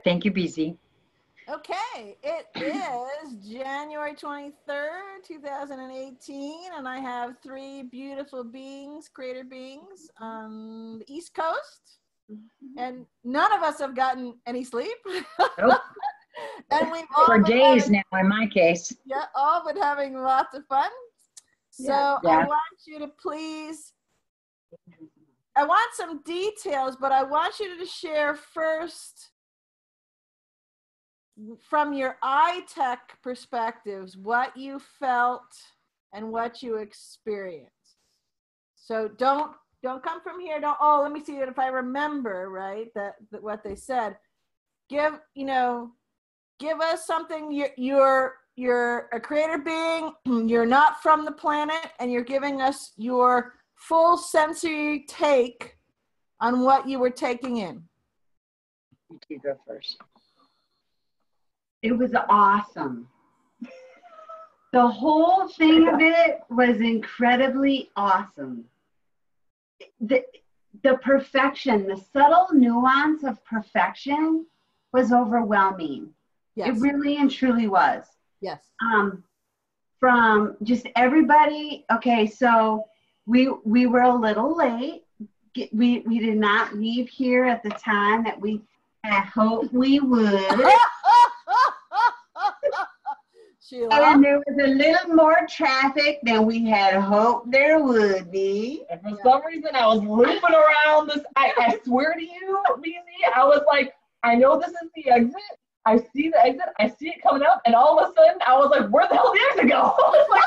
Thank you, BZ. Okay, it is January 23rd, 2018, and I have three beautiful beings, creator beings, on the East Coast, and none of us have gotten any sleep. Nope. And we've all For been days having, now, in my case. yeah, all been having lots of fun. So Yeah. I want you to please, I want some details, but I want you to share first from your eye-tech perspectives, what you felt and what you experienced. So don't come from here. Oh, let me see if I remember, right? That what they said. Give us something. You're a creator being. You're not from the planet, and you're giving us your full sensory take on what you were taking in. You go first. It was awesome. The whole thing of it was incredibly awesome. The perfection, the subtle nuance of perfection was overwhelming. Yes. It really and truly was. Yes. From just everybody. Okay, so we were a little late. We did not leave here at the time that we had hoped we would. Sheila? And there was a little more traffic than we had hoped there would be. And for some reason, I was looping around this. I swear to you, BZ, I was like, I know this is the exit. I see the exit. I see it coming up. And all of a sudden, I was like, where the hell did the exit go? I was like,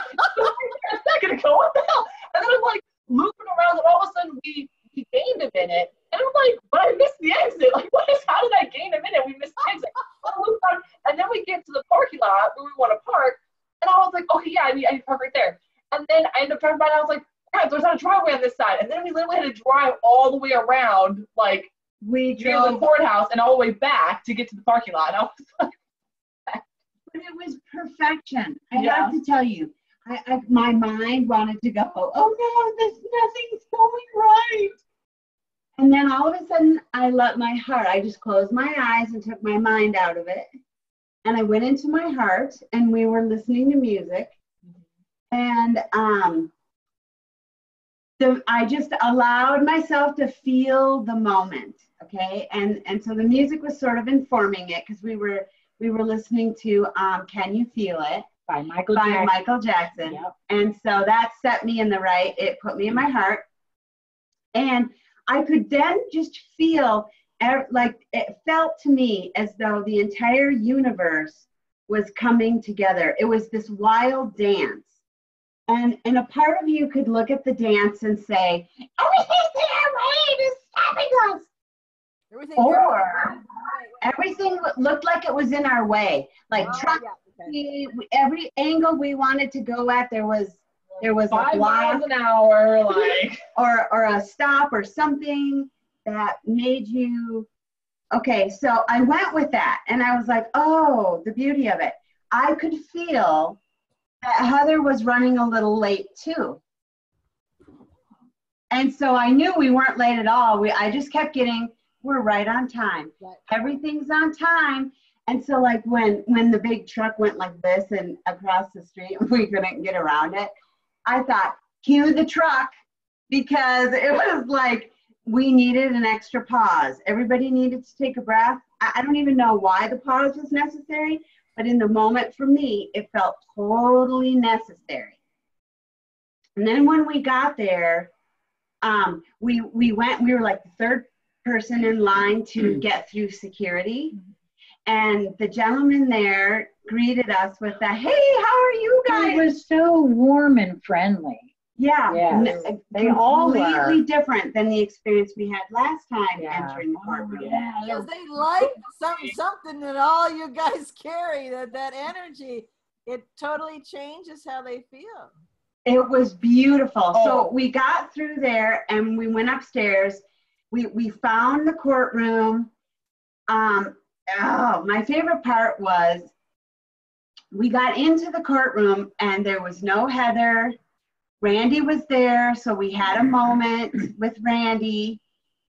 a second ago, what the hell? And then I'm like looping around, and all of a sudden, we gained a minute. And I'm like, but I missed the exit. Like, how did I gain a minute? We missed the exit. And then we get to the parking lot where we want to park. And I was like, okay, yeah, I need to park right there. And then I ended up driving by, and I was like, crap, there's not a driveway on this side. And then we literally had to drive all the way around, like, We near the drove, courthouse and all the way back to get to the parking lot. And I was like, but it was perfection. I Yeah. have to tell you, my mind wanted to go, oh no, nothing's going right. And then all of a sudden, I let my heart, I just closed my eyes and took my mind out of it. And I went into my heart, and we were listening to music. And I just allowed myself to feel the moment, okay? And so the music was sort of informing it, because we were listening to Can You Feel It? By Michael Jackson. Yep. And so that set me in the right, it put me in my heart. And I could then just feel, like it felt to me as though the entire universe was coming together. It was this wild dance. And a part of you could look at the dance and say, everything's in our way, it's stopping us. Or everything looked like it was in our way. Like every angle we wanted to go at, there was 5 a block, miles an hour, like. or a stop or something that made you, okay, so I went with that, and I was like, oh, the beauty of it. I could feel that Heather was running a little late too. And so I knew we weren't late at all. I just kept getting, we're right on time. Right. Everything's on time. And so like when the big truck went like this and across the street, we couldn't get around it, I thought, cue the truck, because it was like we needed an extra pause. Everybody needed to take a breath. I don't even know why the pause was necessary, but in the moment for me, it felt totally necessary. And then when we got there, we were like the third person in line to get through security. And the gentleman there greeted us with the, hey, how are you guys? It was so warm and friendly. Yeah, They all completely were. different than the experience we had last time entering the courtroom. Because they like something that all you guys carry, that energy. It totally changes how they feel. It was beautiful. Oh. So we got through there and we went upstairs. We found the courtroom. My favorite part was we got into the courtroom and there was no Heather. Randy was there, so we had a moment with Randy.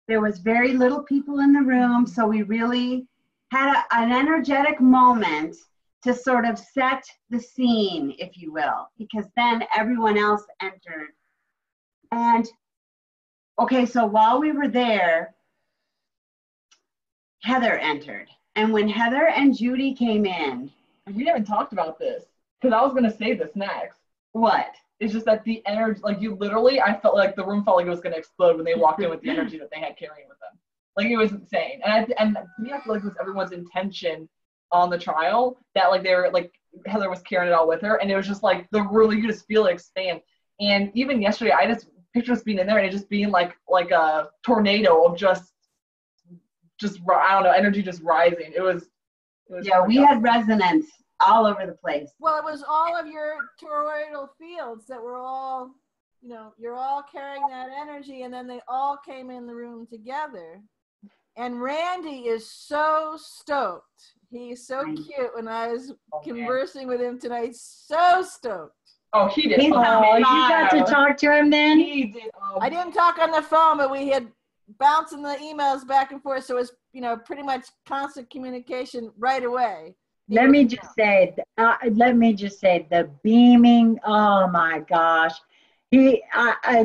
There was very little people in the room, so we really had an energetic moment to sort of set the scene, if you will, because then everyone else entered. And okay, so while we were there, Heather entered. And when Heather and Judy came in, We haven't talked about this because I was going to say this next. what? It's just that the energy, like you literally, I felt like the room felt like it was going to explode when they walked in with the energy that they had carrying with them. Like it was insane. And to me, I feel like it was everyone's intention on the trial that like they were like, Heather was carrying it all with her. And it was just like the room, you could just feel it expand. And even yesterday, I just picture us being in there and it just being like a tornado of just I don't know, energy just rising. It was Yeah, we had resonance all over the place. Well, it was all of your toroidal fields that were all, you know, you're all carrying that energy, and then they all came in the room together. And Randy is so stoked. He's so cute. When I was conversing with him tonight, so stoked. Oh, he did. You got to talk to him then? He did. I didn't talk on the phone, but we had bouncing the emails back and forth, so it was, you know, pretty much constant communication right away. Let me just say, the beaming, oh my gosh. I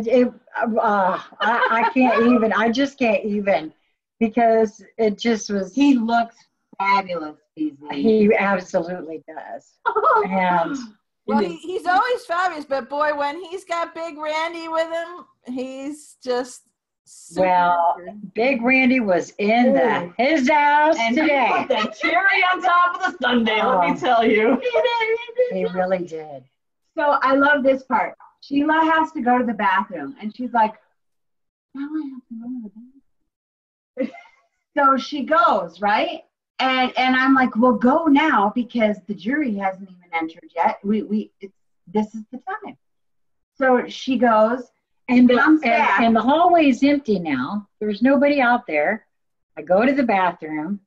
can't even, I just can't even, because it just was. He looks fabulous, Beasley. He absolutely does. And well, he's always fabulous, but boy, when he's got Big Randy with him, he's just super. Well, Big Randy was in his house and today. he put that cherry on top of the sundae, let me tell you. He really did. So I love this part. Sheila has to go to the bathroom, and she's like, now I have to go to the bathroom. So she goes, right? And I'm like, well, go now because the jury hasn't even entered yet. This is the time. So she goes. And the hallway is empty now. There's nobody out there. I go to the bathroom.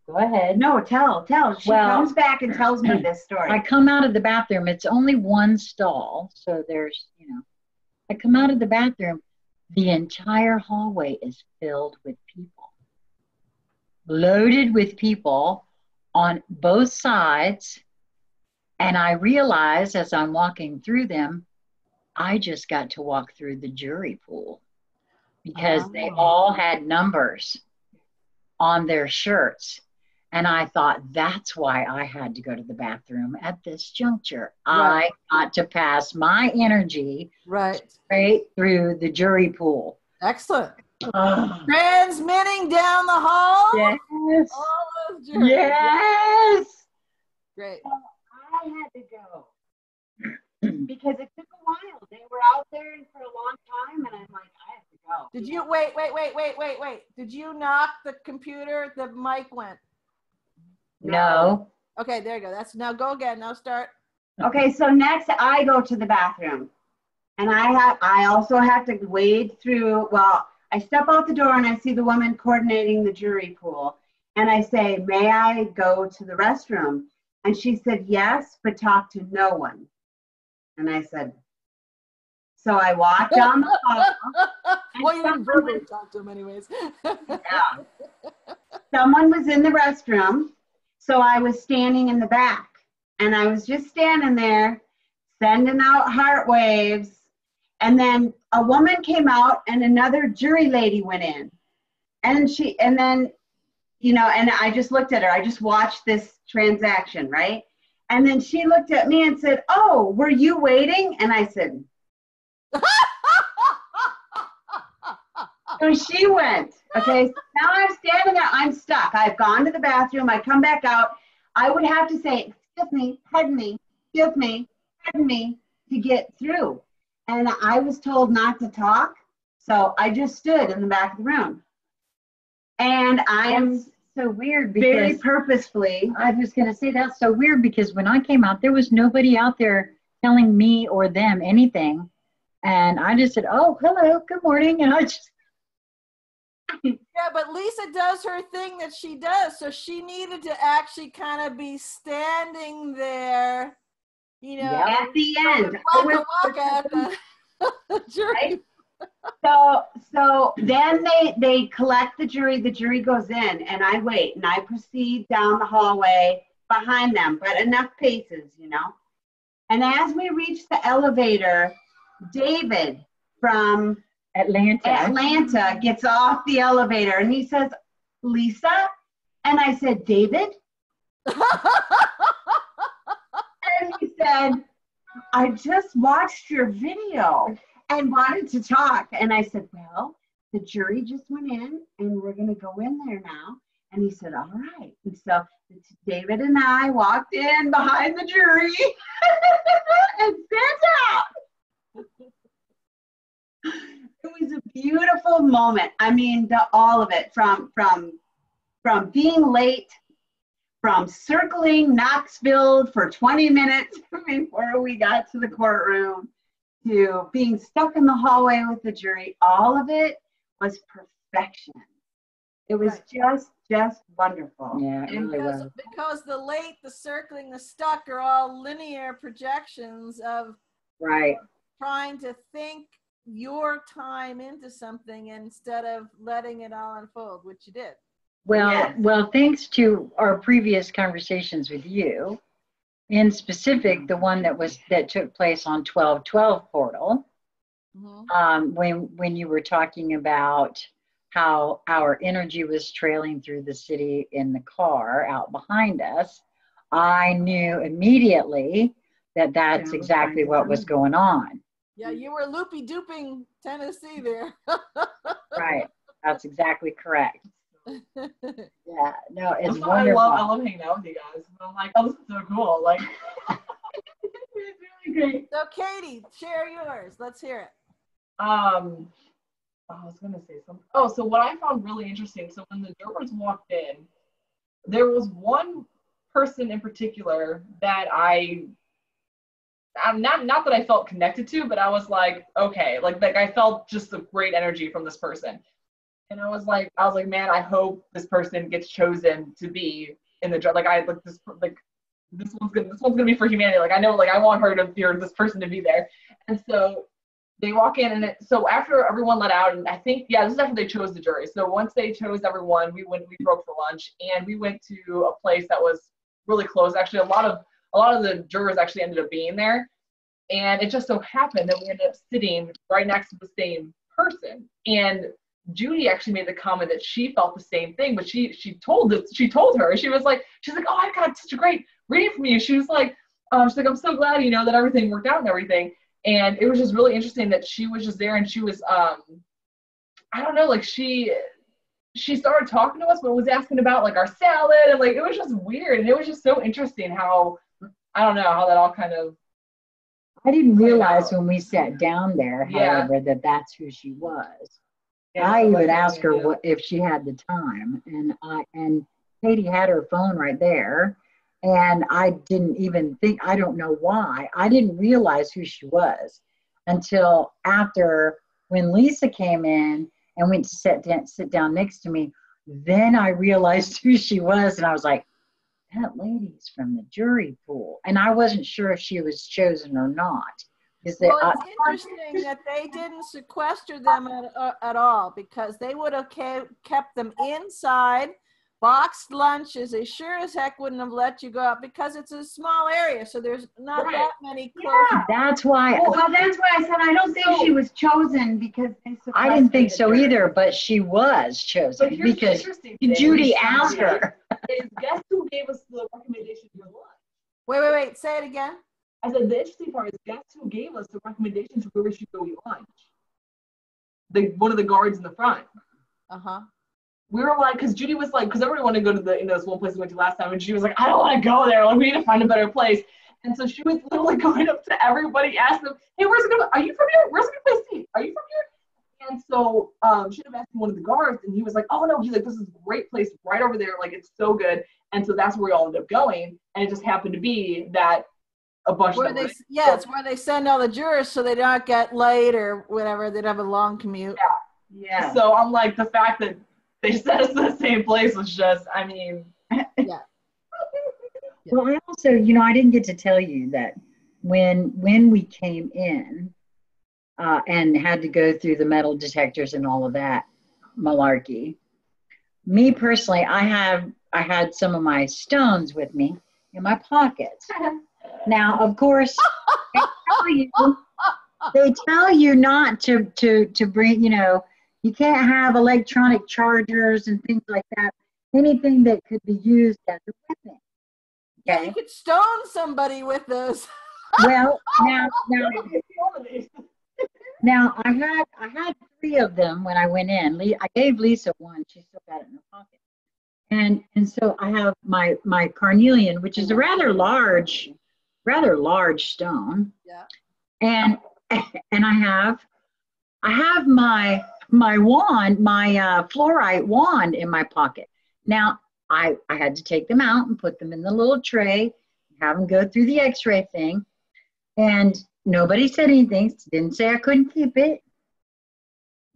Go ahead. No, tell. She comes back and tells me this story. I come out of the bathroom. It's only one stall. So there's, you know, I come out of the bathroom. The entire hallway is filled with people. Loaded with people on both sides. And I realize as I'm walking through them, I just got to walk through the jury pool because they all had numbers on their shirts. And I thought, that's why I had to go to the bathroom at this juncture. Right. I got to pass my energy straight through the jury pool. Excellent. Transmitting down the hall. Yes. All those juries. Yes. Great. So I had to go. Because it took a while. They were out there for a long time, and I'm like, I have to go. Did you wait? Did you knock the computer? The mic went. No. Okay, there you go. Now go again. Now start. Okay, so next I go to the bathroom, and I also have to wade through. Well, I step out the door and I see the woman coordinating the jury pool, and I say, "May I go to the restroom?" And she said, "Yes, but talk to no one." And I said, so I walked down the hall. Well, you didn't verbally talk to him anyways. Yeah. Someone was in the restroom, so I was standing in the back. And I was just standing there, sending out heart waves. And then a woman came out and another jury lady went in. And then, you know, and I just looked at her. I just watched this transaction, right? And then she looked at me and said, "Oh, were you waiting?" And I said, so she went. Okay, so now I'm standing there. I'm stuck. I've gone to the bathroom. I come back out. I would have to say, "Excuse me, pardon me, excuse me, pardon me," to get through. And I was told not to talk. So I just stood in the back of the room. And I am so weird because very purposefully. I was going to say that's so weird because when I came out, there was nobody out there telling me or them anything. And I just said, "Oh, hello, good morning." And I just. Yeah, but Lisa does her thing that she does. So she needed to actually kind of be standing there, you know. At the end. Walk at the jury. So then they collect the jury goes in, and I wait, and I proceed down the hallway behind them, but enough paces, you know. And as we reach the elevator, David from Atlanta gets off the elevator, and he says, Lisa? And I said, David? And he said, I just watched your video and wanted to talk. And I said, well, the jury just went in and we're going to go in there now. And he said, all right. And so David and I walked in behind the jury and sat out. It was a beautiful moment. I mean, all of it, from being late, from circling Knoxville for 20 minutes before we got to the courtroom, to being stuck in the hallway with the jury. All of it was perfection. It was just wonderful. Yeah, it really was. Because the late, the circling, the stuck are all linear projections of trying to think your time into something instead of letting it all unfold, which you did. Well, thanks to our previous conversations with you, in specific, the one that took place on 1212 portal, when you were talking about how our energy was trailing through the city in the car out behind us, I knew immediately that that's exactly what was going on. Yeah, you were loopy-dooping Tennessee there. Right, that's exactly correct. Yeah, no, it's wonderful. I love hanging out with you guys. I'm like, oh, this is so cool. Like, it's really great. So, Katie, share yours. Let's hear it. I was gonna say something. Oh, so what I found really interesting. So when the jurors walked in, there was one person in particular that I'm not that I felt connected to, but I was like, okay, like I felt just a great energy from this person. And I was like, man, I hope this person gets chosen to be in the job. This one's gonna be for humanity. Like, I know, like, I want her to be, or this person to be there. And so they walk in, and so after everyone let out, and I think, this is after they chose the jury. So once they chose everyone, we broke for lunch, and we went to a place that was really close. Actually, a lot of the jurors actually ended up being there, and it just so happened that we ended up sitting right next to the same person. And Judy actually made the comment that she felt the same thing, but she told her, she's like, oh, I got such a great reading from you. She was like, I'm so glad, that everything worked out and everything. And it was just really interesting that she was just there, and she was, I don't know, like she started talking to us, but was asking about like our salad, and like, it was just weird. And it was just so interesting how, I don't know, how that all kind of. I didn't realize when we sat down there, however, that that's who she was. Yeah, I even asked her if she had the time, and Katie had her phone right there, and I didn't even think, I don't know why, I didn't realize who she was until after, when Lisa came in and went to sit down next to me. Then I realized who she was, and I was like, that lady's from the jury pool. And I wasn't sure if she was chosen or not. It's interesting that they didn't sequester them at all, because they would have kept them inside, boxed lunches. They sure as heck wouldn't have let you go out, because it's a small area, so there's not that many close. Yeah, that's why. Well, that's why I said I don't think she was chosen, because I didn't think so either, but she was chosen because Judy asked her. Guess who gave us the recommendation for lunch? Wait, say it again. I said the interesting part is, guess who gave us the recommendation to where we should go eat lunch? One of the guards in the front. We were like, because Judy was like, because everyone wanted to go to this one place we went to last time, and she was like, I don't want to go there. Like, we need to find a better place. And so she was literally going up to everybody, asking them, hey, are you from here? Where's a good place to eat? Are you from here? And so she ended up asking one of the guards, and he was like, oh no, he's like, this is a great place right over there. Like, it's so good. And so that's where we all ended up going. And it just happened to be that a bunch of them. It's where they send all the jurors so they don't get late or whatever. They'd have a long commute. Yeah. So I'm like, the fact that they sent us to the same place was just, I mean. Yeah. Well, I also, I didn't get to tell you that when we came in, and had to go through the metal detectors and all of that malarkey. Me personally, I had some of my stones with me in my pockets. Now, of course, they tell you not to bring, you can't have electronic chargers and things like that. Anything that could be used as a weapon. Yeah, Okay. you could stone somebody with those. Well, now I had 3 of them when I went in. I gave Lisa one. She still got it in her pocket. And so I have my carnelian, which is a rather large stone. Yeah. And I have my wand, my fluorite wand in my pocket. Now I had to take them out and put them in the little tray, have them go through the X-ray thing, and nobody said anything. Didn't say I couldn't keep it.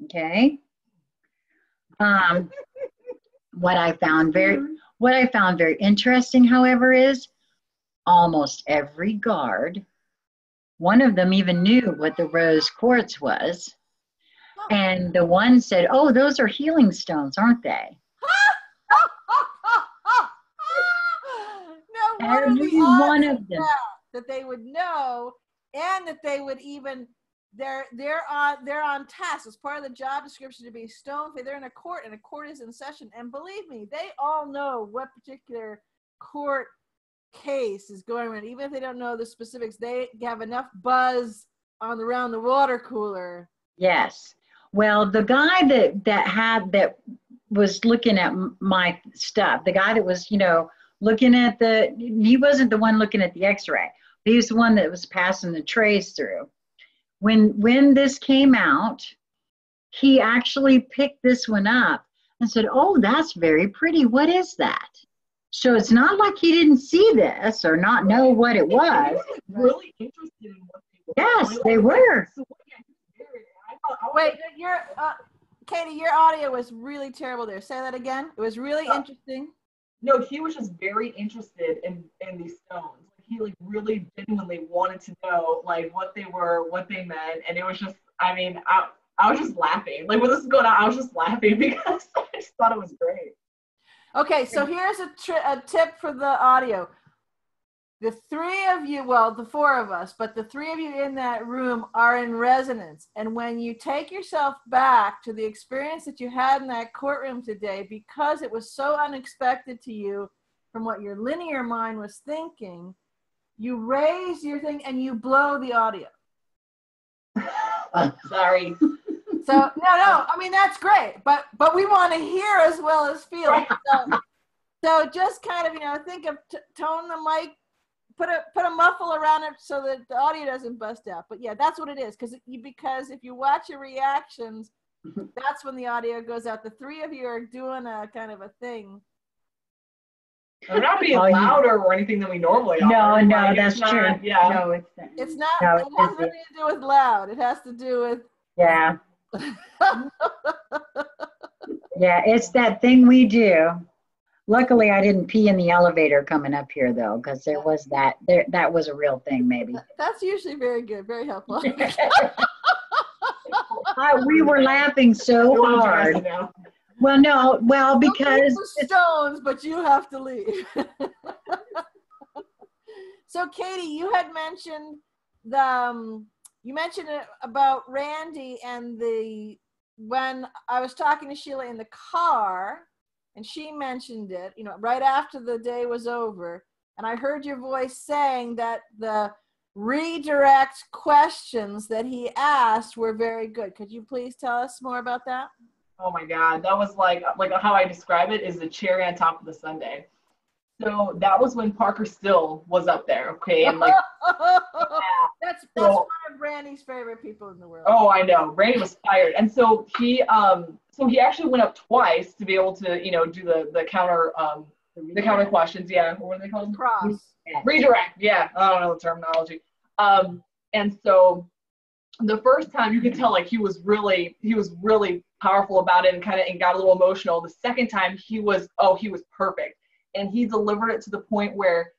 Okay. What I found very interesting, however, is almost every guard, one of them even knew what the rose quartz was. And the one said, "Oh, those are healing stones, aren't they?" Now, what are the Every odds one of them. that they would know, and that they would even they're on task as part of the job description to be stone. They're in a court, and a court is in session. And believe me, they all know what particular court case is going on. Even if they don't know the specifics, they have enough buzz around the water cooler. Yes. Well, the guy that was looking at my stuff, the guy that was, looking at he wasn't the one looking at the X-ray. He was the one that was passing the trays through. When this came out, he actually picked this one up and said, "Oh, that's very pretty. What is that?" So it's not like he didn't see this or not know what it was. Really interested in what they were. Yes, they were. Wait, Katie, your audio was really terrible there. Say that again. It was really interesting. No, he was just very interested in these stones. He really genuinely wanted to know what they were, what they meant, and it was just, I was just laughing. When this was going on, I was just laughing because I just thought it was great. Okay, so here's a tip for the audio. The 3 of you, well, the 4 of us, but the 3 of you in that room are in resonance. And when you take yourself back to the experience that you had in that courtroom today, because it was so unexpected to you from what your linear mind was thinking, you raise your thing and you blow the audio. Sorry. So no, that's great, but we want to hear as well as feel. So just kind of think of tone the mic, put a muffle around it so that the audio doesn't bust out. But yeah, that's what it is, because if you watch your reactions, that's when the audio goes out. The 3 of you are doing a kind of a thing. We're not being louder or anything than we normally are. No, that's true. Yeah. No, it's not. No, it has nothing to do with loud. It has to do with. Yeah. Yeah, it's that thing we do. Luckily, I didn't pee in the elevator coming up here, though, because there was that. That was a real thing, maybe. That's usually very good, very helpful. We were laughing so hard. Well, because stones, but you have to leave. So, Katie, you had mentioned about Randy and when I was talking to Sheila in the car, and she mentioned it, right after the day was over, and I heard your voice saying that the redirect questions that he asked were very good. Could you please tell us more about that? Oh my God, that was like how I describe it is the cherry on top of the sundae. So that was when Parker Still was up there, okay? And that's one of Randy's favorite people in the world. Oh, I know. Randy was fired. And so he actually went up twice to be able to, do the counter questions. Yeah. What are they called? Cross. Redirect. Yeah. I don't know the terminology. And so the first time you could tell he was really powerful about it and got a little emotional. The second time he was perfect. And he delivered it to the point where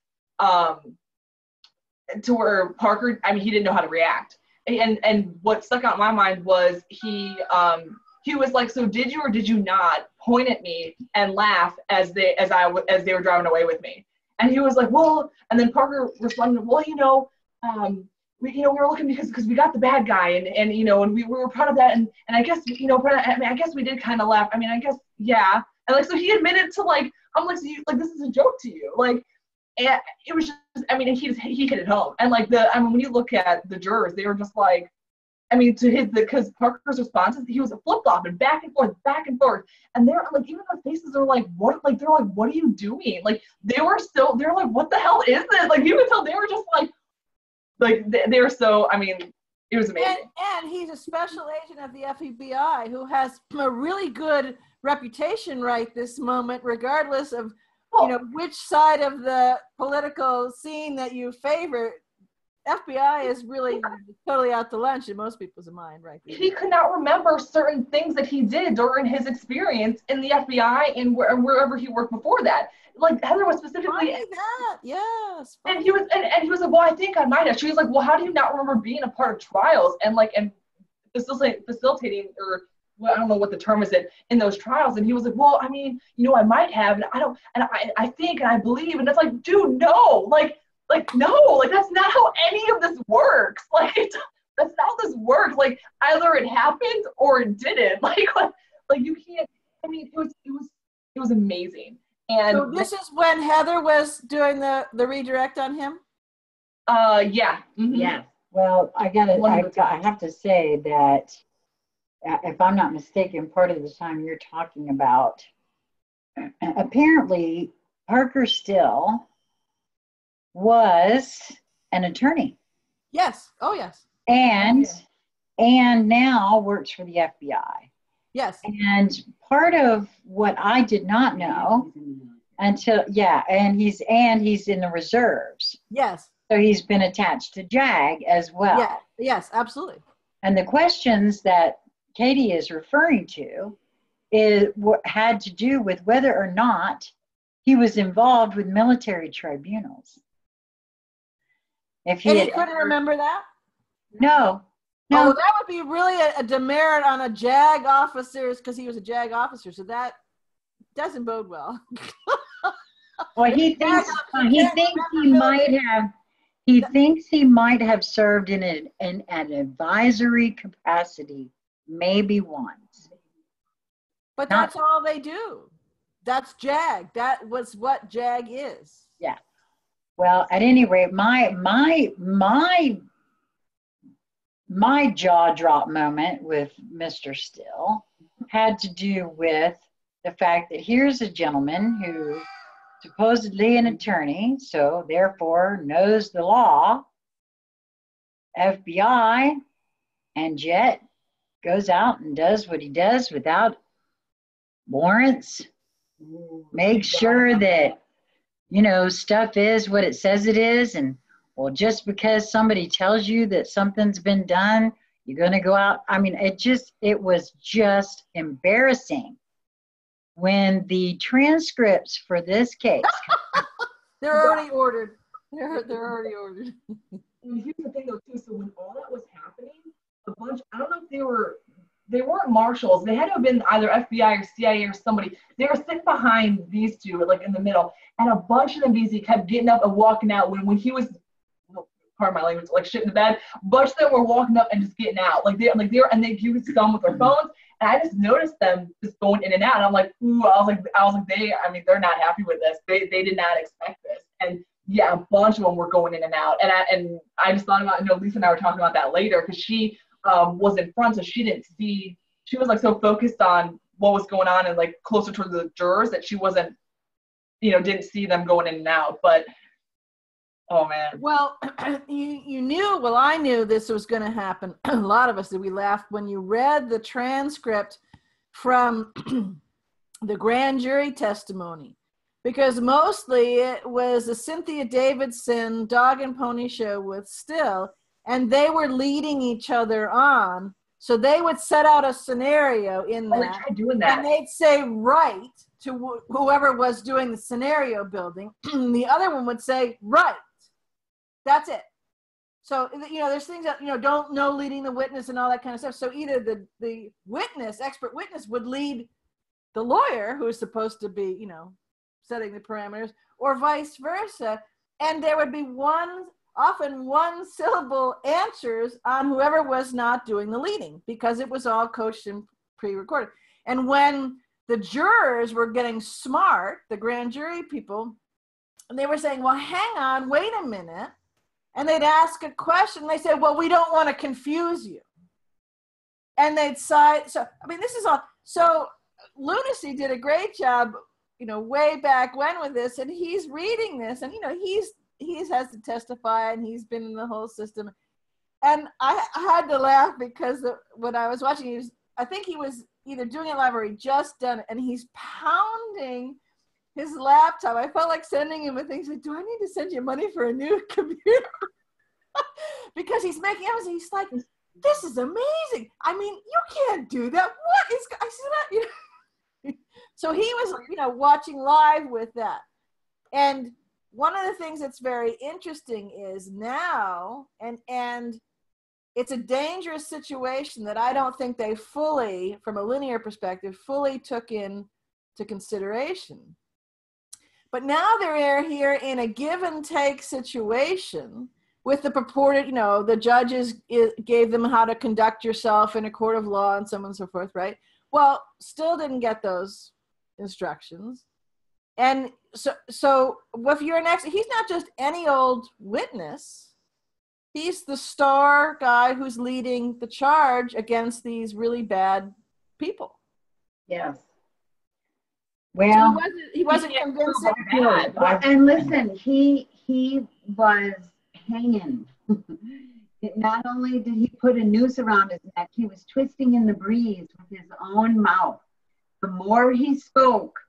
Parker, he didn't know how to react. and what stuck out in my mind was he was like, so did you or did you not point at me and laugh as they were driving away with me? And he was like, well, and then Parker responded, well, we were looking because we got the bad guy and we were proud of that and I guess I guess we did kind of laugh. I mean, I guess yeah. And like so he admitted to like I'm like, so you, like this is a joke to you, like. And it was just, I mean, he hit it home. And like when you look at the jurors, they were just like, I mean, because Parker's responses, he was flip-flopping back and forth. And they're like, even their faces are like, what? Like, they're like, what are you doing? Like, they're like, what the hell is this? Like, you could tell they were just like they were so, I mean, it was amazing. And he's a special agent of the FBI who has a really good reputation right this moment, regardless of, which side of the political scene that you favor. FBI is really totally out to lunch in most people's mind, right? He could not remember certain things that he did during his experience in the FBI and wherever he worked before that. Like Heather was specifically that, yes. And he was like, well, I think I might have. She was like, well, how do you not remember being a part of trials and facilitating or well, I don't know what the term is in those trials. And he was like, well, I mean, I might have, and I think, and I believe. And it's like, dude, no, no, that's not how any of this works. Like, that's not how this works. Like, either it happened or it didn't. Like you can't, I mean, it was amazing. And so this is when Heather was doing the redirect on him? Yeah. Mm-hmm. Yeah. Well, I have to say that if I'm not mistaken, part of the time you're talking about, apparently Parker Still was an attorney. Yes. Oh, yes. And now works for the FBI. Yes. And part of what I did not know until and he's in the reserves. Yes. So he's been attached to JAG as well. Yeah. Yes, absolutely. And the questions that Katie is referring to had to do with whether or not he was involved with military tribunals. If he couldn't remember that? No. Oh, that would be really a demerit on a JAG officer because he was a JAG officer. So that doesn't bode well. Well, he thinks he might have served in an advisory capacity maybe once. But that's all they do. That's JAG. That was what JAG is. Yeah. Well, at any rate, my jaw drop moment with Mr. Still had to do with the fact that here's a gentleman who supposedly an attorney, so therefore knows the law, FBI, and yet goes out and does what he does without warrants, makes sure that, stuff is what it says it is. And well, just because somebody tells you that something's been done, you're going to go out. I mean, it was just embarrassing when the transcripts for this case. They're already ordered. They're already ordered. And here's the thing though too, so when all that was happening, I don't know if they weren't marshals. They had to have been either FBI or CIA or somebody. They were sitting behind these two, like in the middle, and a bunch of them BZ kept getting up and walking out when he was, pardon my language, like shit in the bed. A bunch of them were walking up and just getting out. You could see them with their phones, and I just noticed them just going in and out. And I'm like, ooh, I was like, they're not happy with this. They did not expect this. And yeah, a bunch of them were going in and out. And I just thought about, Lisa and I were talking about that later because she was in front, so she didn't see. She was like so focused on what was going on and like closer to the jurors that she wasn't, didn't see them going in and out. But oh man. Well, you knew. Well, I knew this was going to happen. A lot of us did. We laughed when you read the transcript from the grand jury testimony, because mostly it was a Cynthia Davidson dog and pony show with Still. And they were leading each other on. So they would set out a scenario in that. I tried doing that. And they'd say right to whoever was doing the scenario building. The other one would say right. That's it. So, there's things that, don't know leading the witness and all that kind of stuff. So either the witness, expert witness, would lead the lawyer who is supposed to be, setting the parameters, or vice versa. And there would be often one syllable answers on whoever was not doing the leading, because it was all coached and pre-recorded. And when the jurors were getting smart, the grand jury people, and they were saying, well, hang on, wait a minute. And they'd ask a question. They said, well, we don't want to confuse you. And they'd side. So, this is all. So Lunacy did a great job, way back when with this. And he's reading this, and, he has to testify, and he's been in the whole system. And I had to laugh because when I was watching, I think he was either doing it live or he just done it, and he's pounding his laptop. I felt like sending him a thing. He's like, do I need to send you money for a new computer? Because he's making it. He's like, this is amazing. You can't do that. What is, I said that, So he was, watching live with that. And one of the things that's very interesting is now, and it's a dangerous situation that I don't think they fully, from a linear perspective, fully took into consideration. But now they're here in a give and take situation with the purported, the judges gave them how to conduct yourself in a court of law and so on and so forth, right? Well, still didn't get those instructions. And so if you're he's not just any old witness. He's the star guy who's leading the charge against these really bad people. Yes. Well, so he wasn't convincing. And listen, he was hanging. Not only did he put a noose around his neck, he was twisting in the breeze with his own mouth. The more he spoke,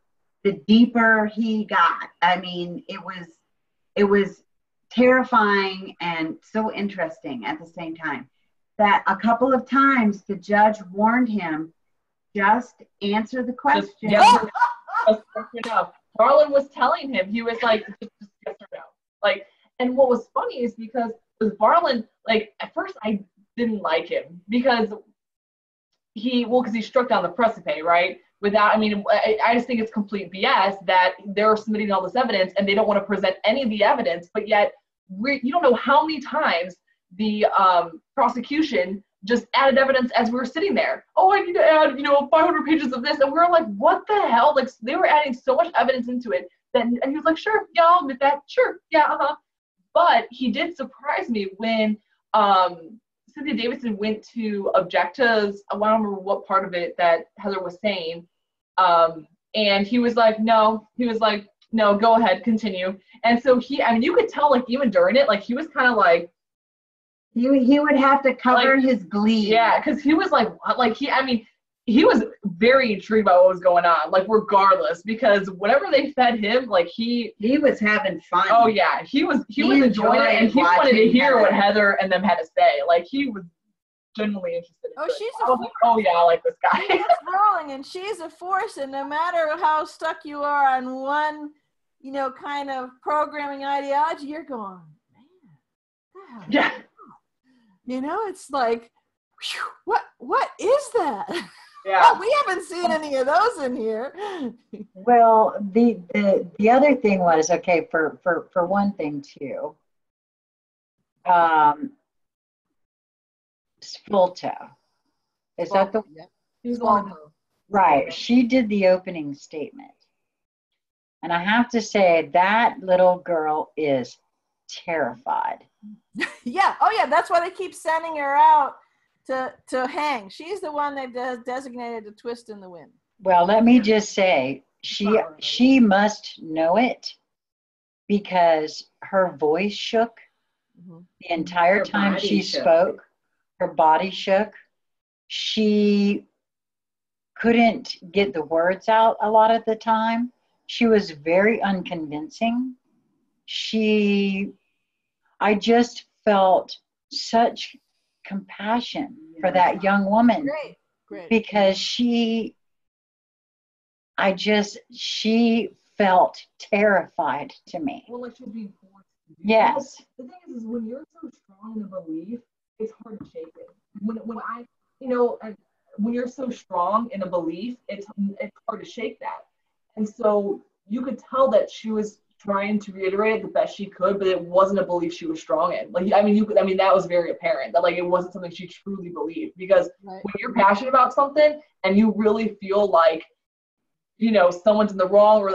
the deeper he got. It was terrifying and so interesting at the same time. That a couple of times the judge warned him, just answer the question. Marlon was telling him, he was like, just yes or no. And what was funny is because with Marlon, at first I didn't like him because he struck down the precipice, right? I just think it's complete BS that they're submitting all this evidence and they don't want to present any of the evidence, but yet you don't know how many times the prosecution just added evidence as we were sitting there. Oh, I need to add, 500 pages of this. And we were like, what the hell? They were adding so much evidence into it. And he was like, sure, yeah, I'll admit that. Sure, yeah, uh-huh. But he did surprise me when Cynthia Davidson went to object to, I don't remember what part of it that Heather was saying. And he was like, no, go ahead, continue. And so you could tell, even during it, he was kind of like, he would have to cover his glee. Yeah, because he was he was very intrigued by what was going on, regardless, because whenever they fed him, he was having fun. Oh yeah, he was enjoying it, and he wanted to hear what Heather and them had to say. He was genuinely interested in it. Oh yeah, I like this guy. She's rolling, and she's a force, and no matter how stuck you are on one, kind of programming ideology, you're going, man. Yeah. It's like, whew, what is that? Yeah. Oh, we haven't seen any of those in here. Well, the other thing was, okay, for one thing too, Sfolto. Is that the Sfolto. Right? She did the opening statement, and I have to say that little girl is terrified. Yeah. Oh yeah. That's why they keep sending her out to hang. She's the one they've designated to twist in the wind. Well, let me just say, she must know it because her voice shook the entire time she spoke. Her body shook. She couldn't get the words out a lot of the time. She was very unconvincing. I just felt such compassion for that young woman. Great. Because she felt terrified to me. Well, she was being forced to Yes. The thing is when you're so strong in a belief, it's hard to shake it. When you're so strong in a belief, it's hard to shake that. And so you could tell that she was trying to reiterate it the best she could, but it wasn't a belief she was strong in. That was very apparent that it wasn't something she truly believed, because when you're passionate about something and you really feel like, someone's in the wrong or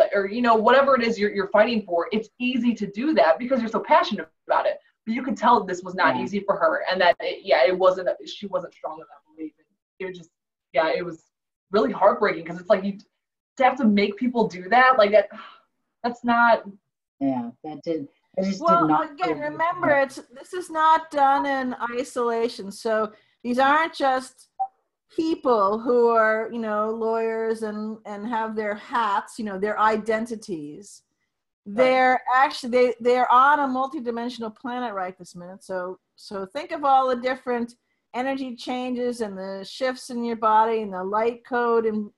whatever it is you're fighting for, it's easy to do that because you're so passionate about it. But you could tell this was not easy for her, and that she wasn't strong in that belief. It was just, it was really heartbreaking, because it's you to have to make people do that, that's not. Yeah, that did. Well, again, remember, this is not done in isolation. So these aren't just people who are, lawyers and have their hats, their identities. They're actually, they're on a multidimensional planet right this minute. So think of all the different energy changes and the shifts in your body and the light code and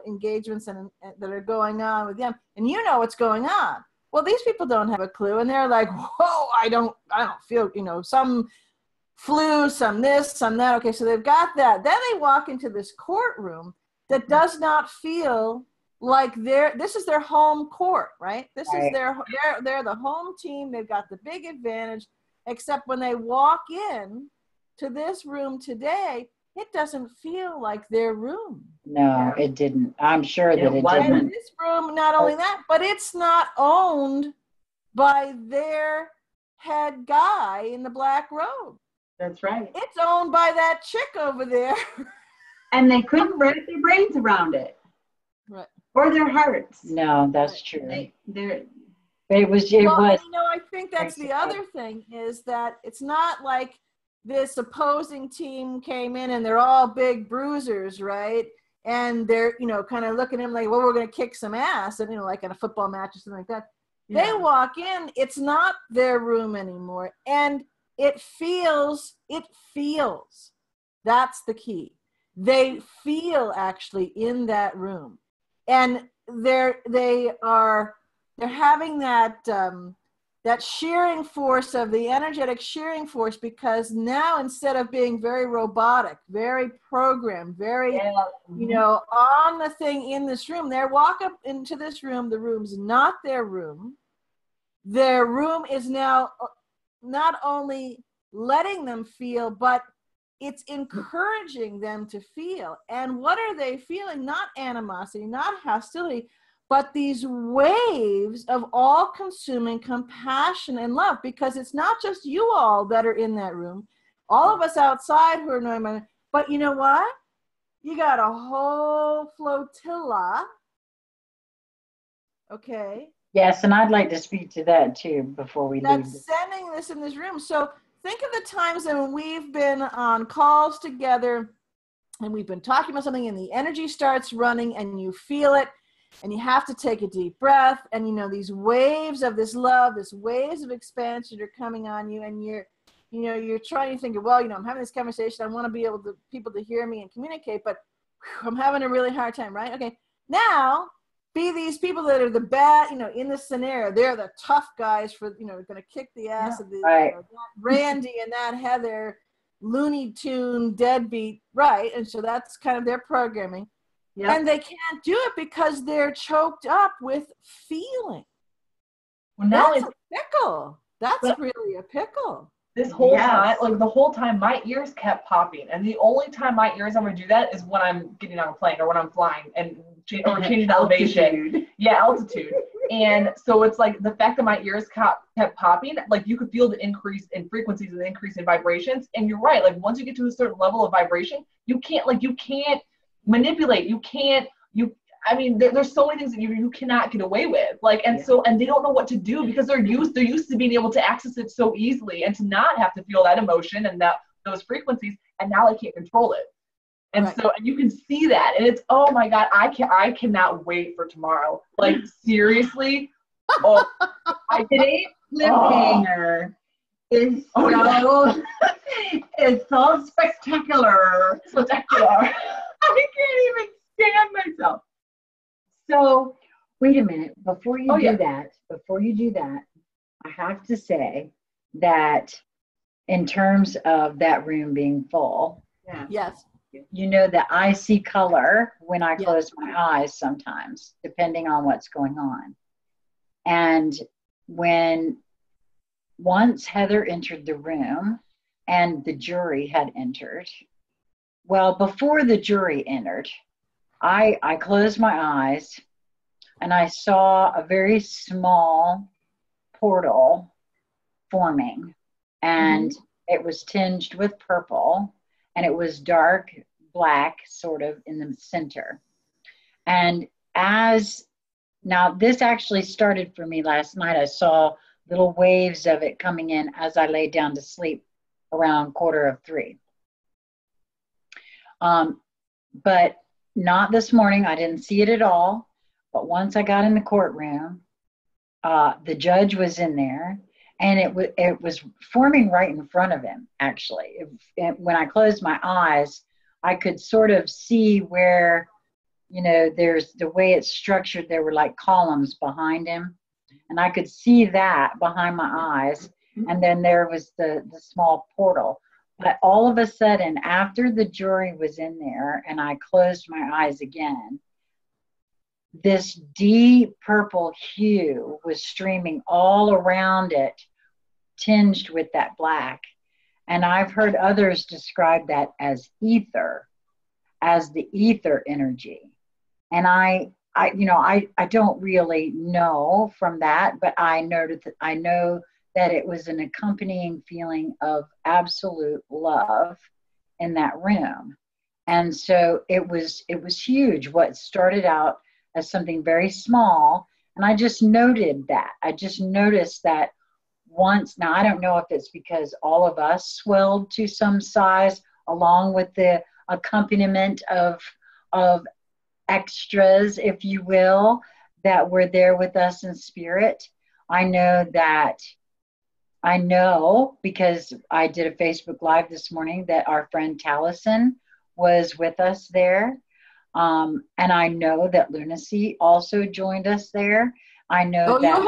engagements and that are going on with them. And what's going on. Well, these people don't have a clue, and they're like, whoa, I don't feel, some flu, some this, some that. Okay, so they've got that. Then they walk into this courtroom that does not feel like this is their home court, right? This is they're the home team. They've got the big advantage, except when they walk in to this room today, it doesn't feel like their room. No, it didn't. I'm sure that it didn't. And this room, not only that, but it's not owned by their head guy in the black robe. That's right. It's owned by that chick over there. And they couldn't wrap their brains around it. Right. Or their hearts. No, that's true. It was. I think that's the other thing, is that it's not like this opposing team came in and they're all big bruisers, right? And they're, kind of looking at him like, well, we're going to kick some ass, and, like in a football match or something like that. Yeah. They walk in, it's not their room anymore. And it feels, that's the key. They feel actually in that room. And they're having that shearing force of the energetic shearing force, because now instead of being very robotic, very programmed, very, on the thing in this room, they walk up into this room. The room's not their room. Their room is now not only letting them feel, but it's encouraging them to feel. And what are they feeling? Not animosity, not hostility, but these waves of all-consuming compassion and love, because it's not just you all that are in that room, all of us outside who are knowing, but you know what? You got a whole flotilla, okay? Yes, and I'd like to speak to that too before we leave. That's sending this in this room. So think of the times when we've been on calls together and we've been talking about something and the energy starts running and you feel it. And you have to take a deep breath, and these waves of this love, these waves of expansion are coming on you, and you're trying to think, well, I'm having this conversation, I want to be able to people to hear me and communicate, but I'm having a really hard time, right? Okay, now be these people that are the bad, in this scenario, they're the tough guys for, going to kick the ass of the that Randy and that Heather Looney Tune deadbeat, right? And so that's kind of their programming. Yep. And they can't do it because they're choked up with feeling. Well, that's a pickle. That's really a pickle. This whole time, the whole time, my ears kept popping. And the only time my ears ever do that is when I'm getting on a plane or when I'm flying or changing elevation. Yeah, altitude. And so it's the fact that my ears kept popping, you could feel the increase in frequencies and the increase in vibrations. And you're right. Once you get to a certain level of vibration, you can't manipulate. There's so many things that you cannot get away with. And they don't know what to do because they're used to being able to access it so easily and to not have to feel that emotion and those frequencies, and now they can't control it. And so, and you can see that, and it's, oh my God, I cannot wait for tomorrow. Seriously. Today's cliffhanger is it's so spectacular. I can't even stand myself. So wait a minute. Before you do that, I have to say that in terms of that room being full, Yeah. Yes. you know that I see color when I Yeah. close my eyes sometimes, depending on what's going on. And when once Heather entered the room and the jury had entered, well, before the jury entered, I closed my eyes and I saw a very small portal forming, and it was tinged with purple, and it was dark black sort of in the center. And now this actually started for me last night. I saw little waves of it coming in as I laid down to sleep around 2:45. But not this morning. I didn't see it at all. But once I got in the courtroom, the judge was in there, and it was forming right in front of him, actually. When I closed my eyes, I could sort of see where, there's the way it's structured. There were like columns behind him, and I could see that behind my eyes. And then there was the small portal. But all of a sudden, after the jury was in there and I closed my eyes again, this deep purple hue was streaming all around it, tinged with that black. And I've heard others describe that as ether, as the ether energy. And I don't really know from that, but I know that it was an accompanying feeling of absolute love in that room. And so it was huge. What started out as something very small, and I just noted that. I just noticed that once. Now, I don't know if it's because all of us swelled to some size along with the accompaniment of extras, if you will, that were there with us in spirit. I know because I did a Facebook Live this morning that our friend Taliesin was with us there. And I know that Lunacy also joined us there. I know that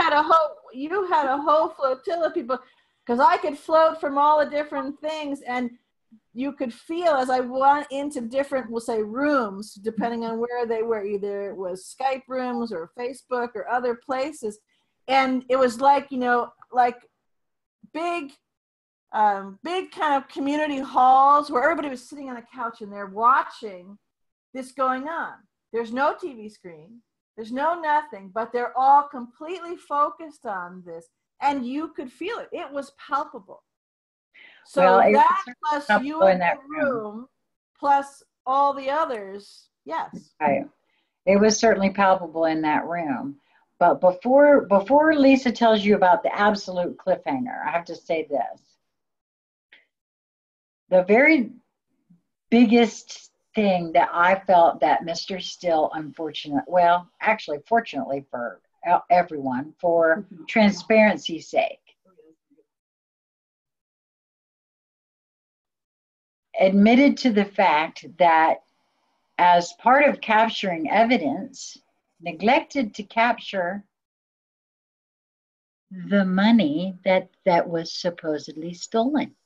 you had a whole flotilla of people, because I could float from all the different things, and you could feel as I went into different, we'll say, rooms, depending on where they were. Either it was Skype rooms or Facebook or other places. And it was like, like big kind of community halls where everybody was sitting on a couch and they're watching this going on. There's no TV screen. There's no nothing, but they're all completely focused on this. And you could feel it. It was palpable. So that plus you in the room, plus all the others, yes. Right. It was certainly palpable in that room. But before Lisa tells you about the absolute cliffhanger, I have to say this. The very biggest thing that I felt that Mr. Still, fortunately for everyone, for transparency's sake, admitted to the fact that as part of capturing evidence, neglected to capture the money that was supposedly stolen.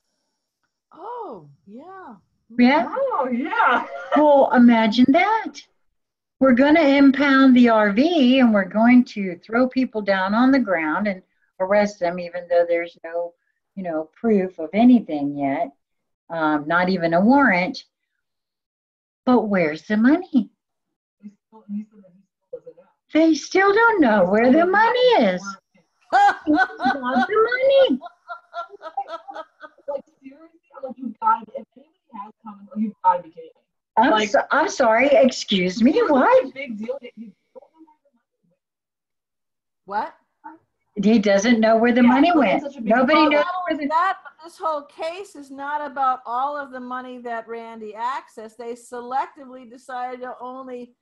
Oh, yeah. Yeah? Oh, yeah. Well, imagine that. We're going to impound the RV and we're going to throw people down on the ground and arrest them, even though there's no, proof of anything yet, not even a warrant. But where's the money? They still don't know where the money is. The money. Like, seriously, you gotta, if anybody has comments, you gotta be kidding me. I'm sorry, excuse me, what? It's a big deal that you don't know What? He doesn't know where the money went. Nobody knows where that, but this whole case is not about all of the money that Randy accessed. They selectively decided to only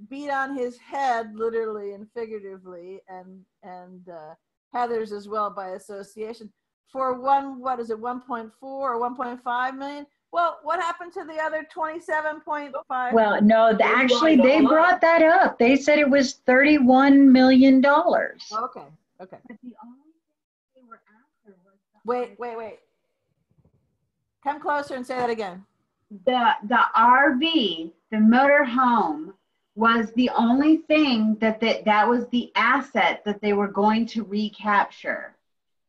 beat on his head, literally and figuratively, and Heather's as well by association, for 1.4 or 1.5 million? Well, what happened to the other 27.5? Well, no, actually, they brought that up. They said it was $31 million. Okay. But the only Wait. Come closer and say that again. The RV, the motor home, was the only thing that was the asset that they were going to recapture.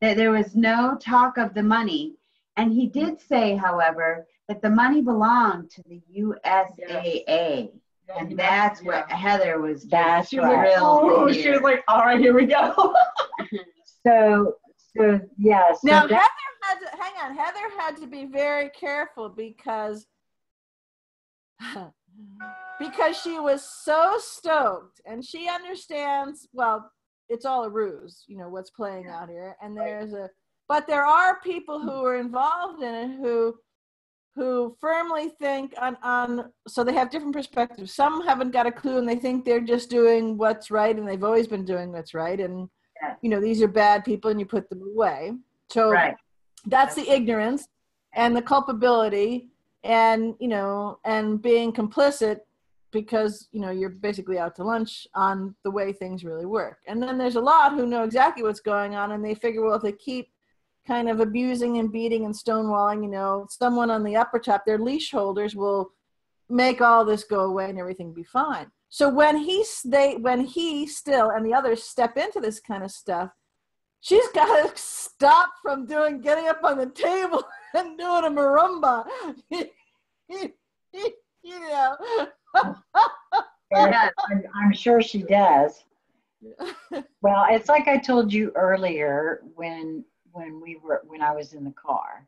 That there was no talk of the money. And he did say, however, that the money belonged to the USAA. Yeah, and that's what Heather was just That's right. thrilled to She hear. was like, all right, here we go. So yes. Now, Heather had to be very careful because she was so stoked, and she understands, well, it's all a ruse, what's playing out here. And but there are people who are involved in it who firmly think so they have different perspectives. Some haven't got a clue and they think they're just doing what's right, and they've always been doing what's right. And, these are bad people and you put them away. So that's the ignorance and the culpability and, and being complicit because, you're basically out to lunch on the way things really work. And then there's a lot who know exactly what's going on, and they figure, well, if they keep kind of abusing and beating and stonewalling, someone on the upper top, their leash holders will make all this go away and everything be fine. So when he still and the others step into this kind of stuff, she's got to stop from getting up on the table and doing a marimba. Yeah, I'm sure she does. Well, it's like I told you earlier when I was in the car.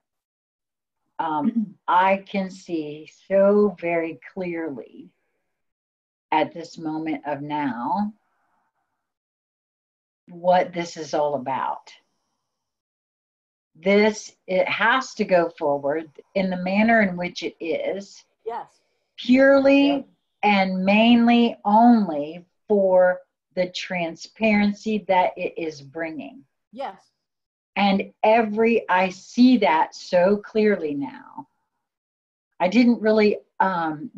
I can see so very clearly at this moment of now what this is all about. It has to go forward in the manner in which it is. Yes. Purely and mainly only for the transparency that it is bringing. Yes. And I see that so clearly now. I didn't really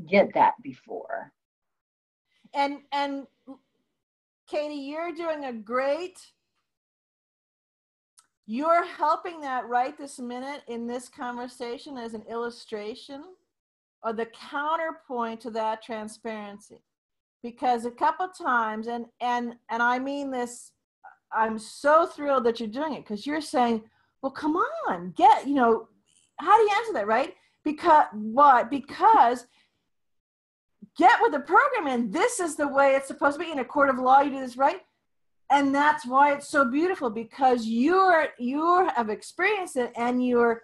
get that before. And Katie, you're helping that right this minute in this conversation as an illustration or the counterpoint to that transparency. Because a couple times, and I mean this, I'm so thrilled that you're doing it, because you're saying, well, come on, how do you answer that, right? Because get with the program, and this is the way it's supposed to be. In a court of law, you do this, right? And that's why it's so beautiful, because you have experienced it, and you're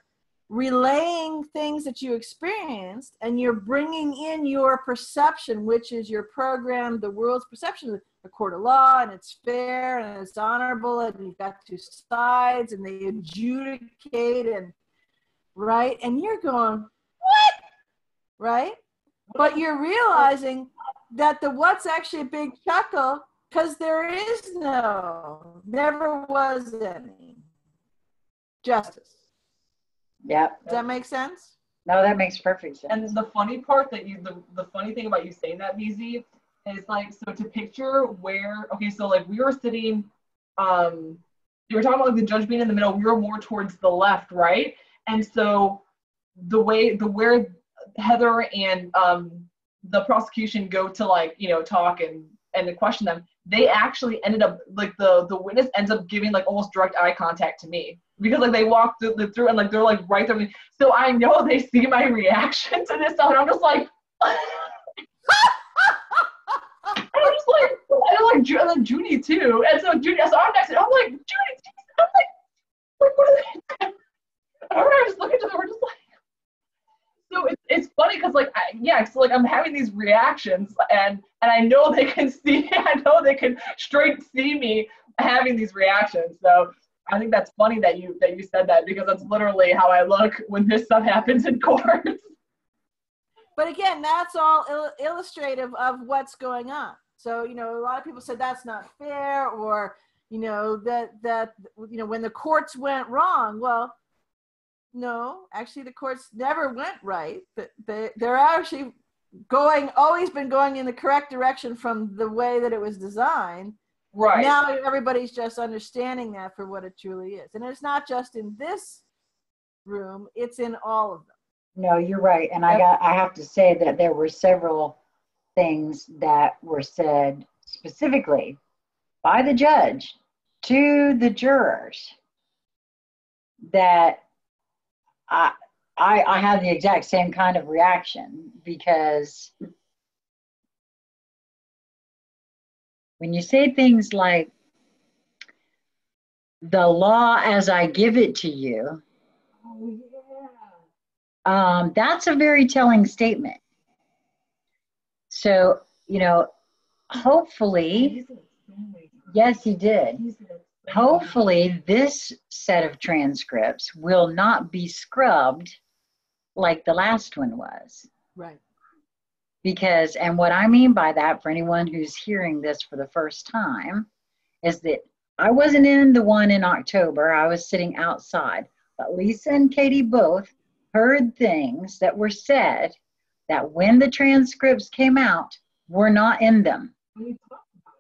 relaying things that you experienced, and you're bringing in your perception, which is your program, the world's perception of the court of law, and it's fair and it's honorable, and you've got two sides, and they adjudicate, and right, and you're going, what, right? But you're realizing that what's actually a big chuckle, because there is never was any justice. Yeah. Does that make sense? No, that makes perfect sense. And the funny part the funny thing about you saying that, BZ, is like, so to picture so like we were sitting, you were talking about like the judge being in the middle, we were more towards the left, right? And so where Heather and the prosecution go to like, talk and question them, they actually ended up, like the witness ends up giving like almost direct eye contact to me, because like they walked through and like they're like right there. So I know they see my reaction to this stuff, and I'm just like, and then Judy too. And so Judy, so I'm next to, I'm like, Judy, I'm like what are they? And I was looking to them, we're just like, so it's funny because like, so like I'm having these reactions, and I know they can see, I know they can straight see me having these reactions. So I think that's funny that you said that, because that's literally how I look when this stuff happens in court. But again, that's all illustrative of what's going on. So, a lot of people said that's not fair, or, that when the courts went wrong. Well, no, actually the courts never went right. They're actually always been going in the correct direction from the way that it was designed. Right. Now everybody's just understanding that for what it truly is. And it's not just in this room, it's in all of them. No, you're right. And I have to say that there were several things that were said specifically by the judge to the jurors that I had the exact same kind of reaction, because when you say things like, the law as I give it to you, that's a very telling statement. So, hopefully, yes, he did. Hopefully, this set of transcripts will not be scrubbed like the last one was. Right. Because, and what I mean by that, for anyone who's hearing this for the first time, is that I wasn't in the one in October. I was sitting outside. But Lisa and Katie both heard things that were said that when the transcripts came out, were not in them. We talked about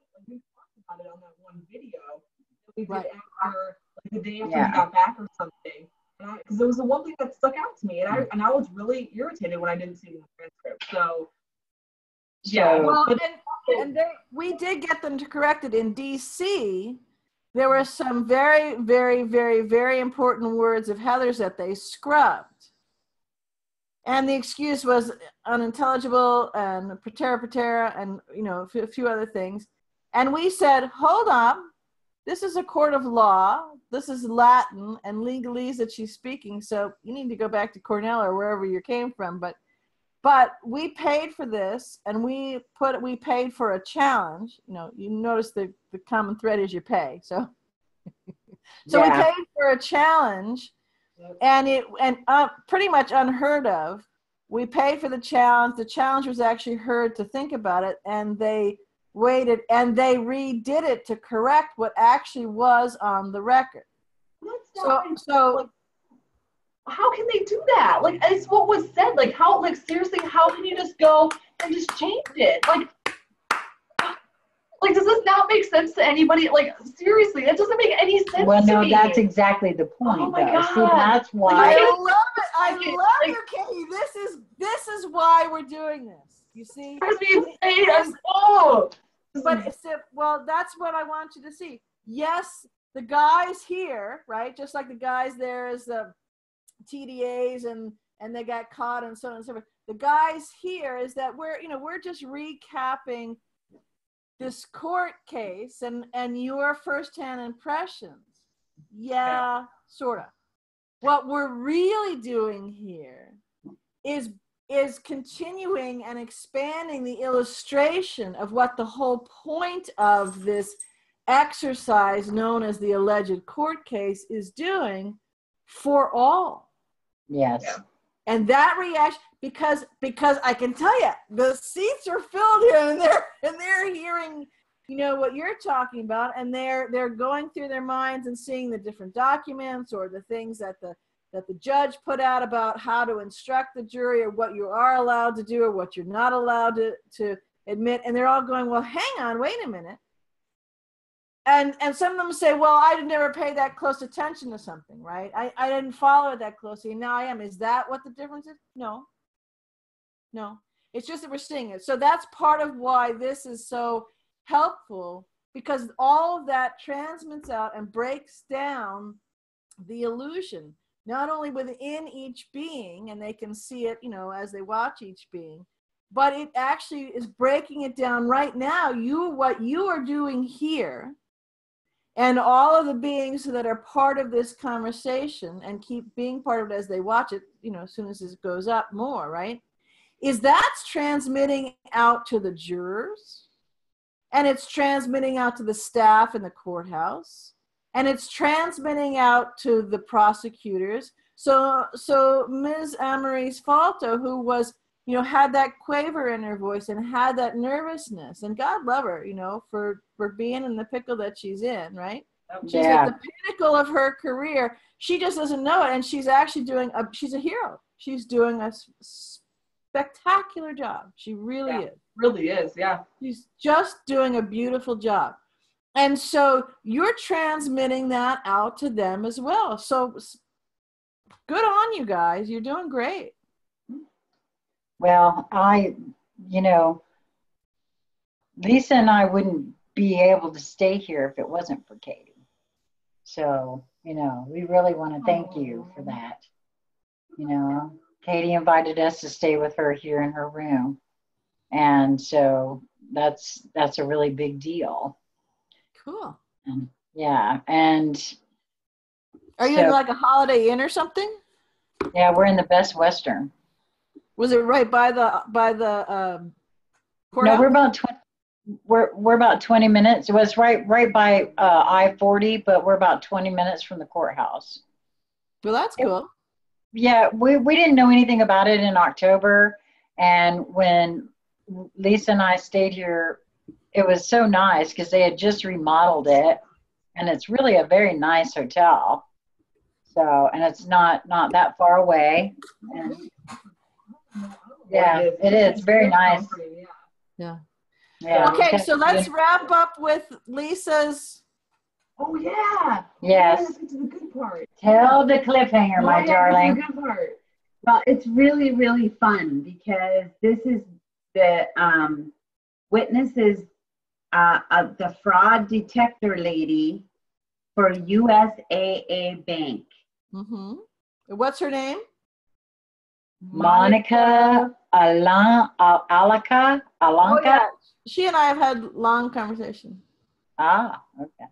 it on that one video that we did Right. after, like the day after we got back or something. Because it was the one thing that stuck out to me, and I was really irritated when I didn't see it in the transcript. So, yeah. Well, and we did get them to correct it in DC. There were some very, very, very, very important words of Heather's that they scrubbed. And the excuse was unintelligible and patera, and a few other things. And we said, hold on, this is a court of law. This is Latin and legalese that she's speaking. So you need to go back to Cornell or wherever you came from. But we paid for this, and we paid for a challenge. You notice the common thread is you pay. So we paid for a challenge. And pretty much unheard of. We paid for the challenge. The challenge was actually heard to think about it, and they waited and they redid it to correct what actually was on the record. So how can they do that? Like, it's what was said. Like, how? Like, seriously, how can you just go and just change it? Like, does this not make sense to anybody? Like, seriously, that doesn't make any sense to me. Well, no, that's exactly the point. Oh my God. See, that's why. I love it. I love you, Katie. This is why we're doing this. You see? But that's what I want you to see. Yes, the guys here, right? Just like the guys there is the TDAs and they got caught and so on and so forth. The guys here is that we're just recapping this court case and your firsthand impressions. Yeah, sort of. What we're really doing here is continuing and expanding the illustration of what the whole point of this exercise known as the alleged court case is doing for all. Yes. Yeah. And that reaction, because I can tell you, the seats are filled here, and they're hearing, what you're talking about, and they're going through their minds and seeing the different documents or the things that the judge put out about how to instruct the jury or what you are allowed to do or what you're not allowed to admit, and they're all going, well, hang on, wait a minute. And some of them say, well, I never paid that close attention to something, right? I didn't follow it that closely, and now I am. Is that what the difference is? No. It's just that we're seeing it. So that's part of why this is so helpful, because all of that transmits out and breaks down the illusion, not only within each being, and they can see it, as they watch each being, but it actually is breaking it down right now. What you are doing here, and all of the beings that are part of this conversation and keep being part of it as they watch it, as soon as it goes up more, right? Is that's transmitting out to the jurors, and it's transmitting out to the staff in the courthouse, and it's transmitting out to the prosecutors. So Ms. Amarise Falto, who was, had that quaver in her voice and had that nervousness, and God love her, for being in the pickle that she's in, right? She's at the pinnacle of her career. She just doesn't know it, and she's actually she's a hero. She's doing a spectacular job. She really is. Really is, yeah. She's just doing a beautiful job. And so you're transmitting that out to them as well. So good on you guys. You're doing great. Well, you know, Lisa and I wouldn't be able to stay here if it wasn't for Katie. So, you know, we really want to thank you for that. You know, Katie invited us to stay with her here in her room. And so that's a really big deal. Cool. Yeah. And are you in like a Holiday Inn or something? Yeah, we're in the Best Western. Was it right by the courthouse? No, we're about 20 minutes. It was right by I-40, but we're about 20 minutes from the courthouse. Well, that's cool. Yeah, we didn't know anything about it in October, and when Lisa and I stayed here, it was so nice because they had just remodeled it, and it's really a very nice hotel. So, and it's not that far away. And yeah, it is very nice. Yeah. Yeah. Okay, so let's wrap up with Lisa's. Oh yeah. Yes. Let's get to the good part. Tell the cliffhanger, my darling. The good part. Well, it's really, really fun because this is the witnesses of the fraud detector lady for USAA Bank. Mm-hmm. What's her name? Monica Alanka. Oh, yeah. She and I have had long conversations. Ah, okay.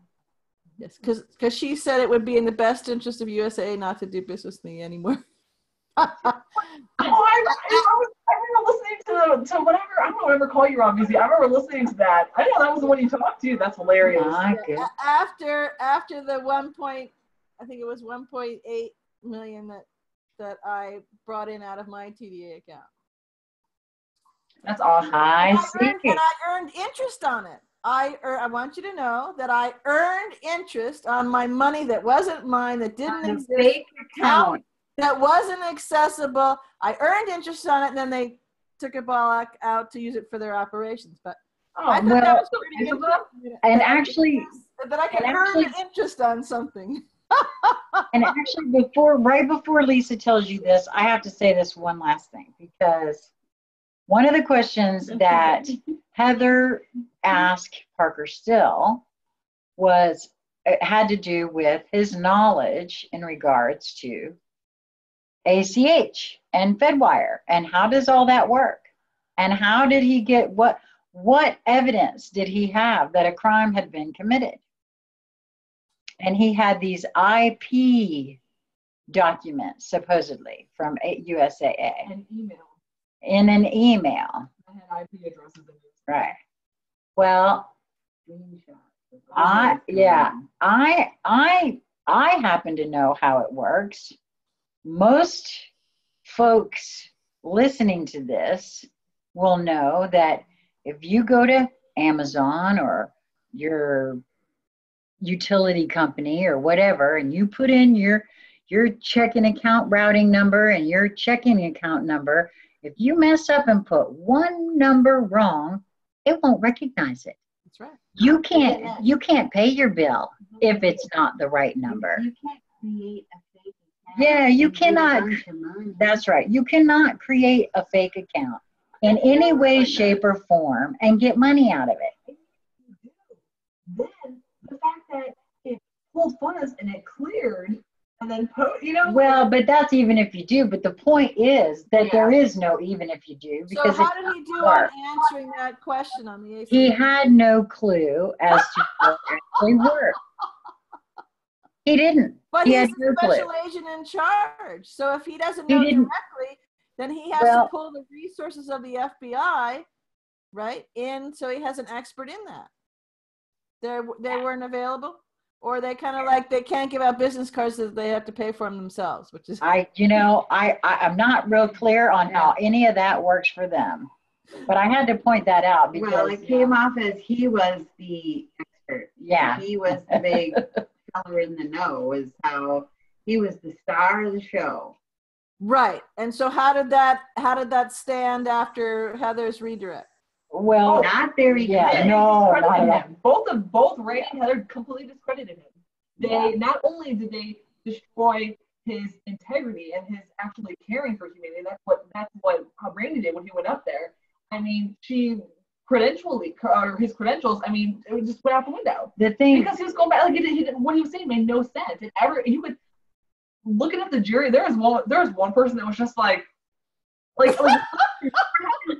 Yes, because she said it would be in the best interest of USA not to do business with me anymore. I remember listening to whatever, I don't know whatever call you were on, BZ. I remember listening to that. I know that was the one you talked to. That's hilarious. Yeah, after the 1.8 million that I brought in out of my TDA account. That's awesome. I earned interest on it. I want you to know that I earned interest on my money that wasn't mine, that didn't exist, fake account that wasn't accessible. I earned interest on it, and then they took it all out to use it for their operations. But I thought that was pretty interesting. And actually, that I can earn interest on something. And actually, right before Lisa tells you this, I have to say this one last thing, because one of the questions that Heather asked Parker Still had to do with his knowledge in regards to ACH and Fedwire, and how does all that work, and how did he get what evidence did he have that a crime had been committed? And he had these IP documents supposedly from USAA. In an email. I had IP addresses in it. Right. Well, I happen to know how it works. Most folks listening to this will know that if you go to Amazon or your utility company or whatever, and you put in your checking account routing number and your checking account number, if you mess up and put one number wrong, it won't recognize it. That's right. You can't pay your bill if it's not the right number. You can't create a fake account. Yeah, you cannot. That's right. You cannot create a fake account in any way, shape, or form and get money out of it. Then the fact that it pulled funds and it cleared and then Well, but that's even if you do. But the point is that there is no even if you do. Because so how did he do on answering that question on the ACH? He had no clue as to what actually worked. He didn't. But he's the special agent in charge. So if he doesn't know directly, then he has to pull the resources of the FBI, right? So he has an expert in that. They weren't available, or they kind of like they can't give out business cards that they have to pay for them themselves, which is I'm not real clear on how any of that works for them, but I had to point that out because it came off as he was the expert. Yeah, he was the big feller in the know. Is how he was the star of the show. Right, and so how did that stand after Heather's redirect? Well, not very yeah, good. no, Discredited not at him. Both Ray and Heather completely discredited him. They not only did they destroy his integrity and his actually caring for humanity. That's what Randy did when he went up there. I mean, his credentials. I mean, it just went out the window. The thing, because he was going back, like what he was saying made no sense. You could looking at the jury. There was one person that was just like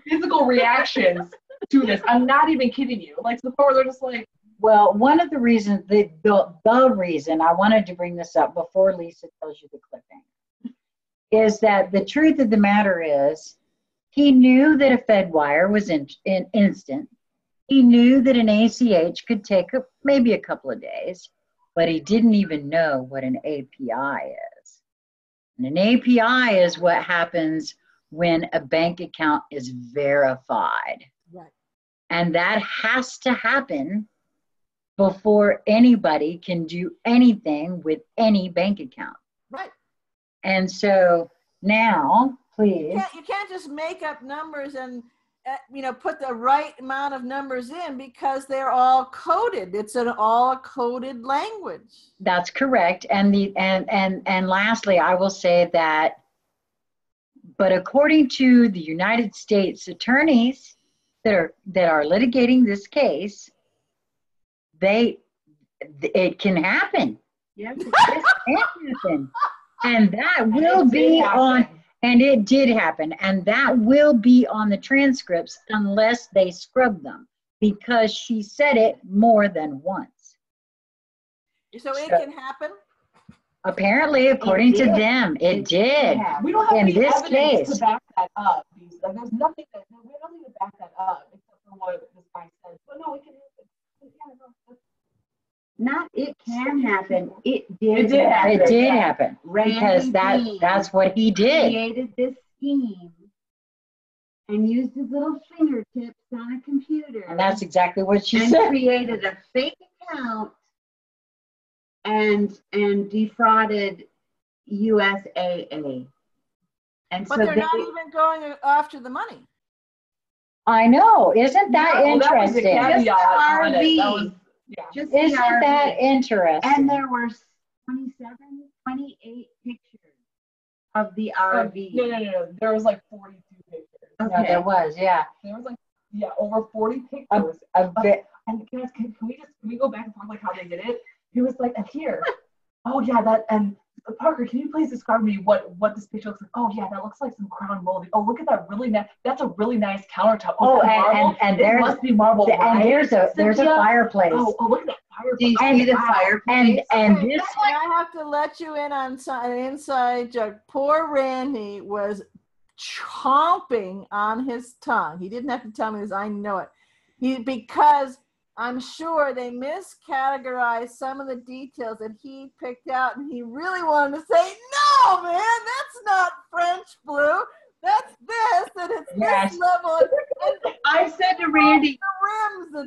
physical reactions to this. I'm not even kidding you. Like so far, they're just like. well, one of the reasons, the reason I wanted to bring this up before Lisa tells you the cliffhanger, is that the truth of the matter is, he knew that a Fed wire was instant. He knew that an ACH could take maybe a couple of days, but he didn't even know what an API is. And an API is what happens when a bank account is verified. Right. And that has to happen before anybody can do anything with any bank account. Right. And so now, please. You can't just make up numbers and put the right amount of numbers in because they're all coded. It's an all coded language. That's correct. And lastly, I will say that, but according to the United States attorneys that are litigating this case, it can happen. Yes, it can happen. And that will be on, and it did happen, and that will be on the transcripts unless they scrub them, because she said it more than once. So it can happen? Apparently, according to them, it did. We don't have in any this evidence case to back that up. Like, there's nothing we have nothing to back that up except for what this guy said. But no, it can happen. Yeah, no, not it can happen. It did. It did happen. It did happen because Randy that's what he did. Created this scheme and used his little fingertips on a computer. And that's exactly what she and said. Created a fake account and defrauded USAA. And but so they're not even going after the money. I know. Isn't that interesting? Just the RV. Yeah. Just Isn't that interesting? And there were 28 pictures of the RV. No. There was like 42 pictures. Okay. No, there was, yeah. There was like, over 40 pictures. And guys, can we go back and talk like how they did it? He was like, and here. Oh yeah, that, and Parker, can you please describe to me what this picture looks like? Oh yeah, that looks like some crown molding. Oh, look at that really nice. That's a really nice countertop. Oh, and there must be marble. And there's a fireplace. Oh, look at that fireplace. Do you see the fireplace? And this, I have to let you in on an inside joke. Poor Randy was chomping on his tongue. He didn't have to tell me this. I know it. Because I'm sure they miscategorized some of the details that he picked out, and he really wanted to say, no, man, that's not French blue. That's this, and it's this level. And I said to Randy, the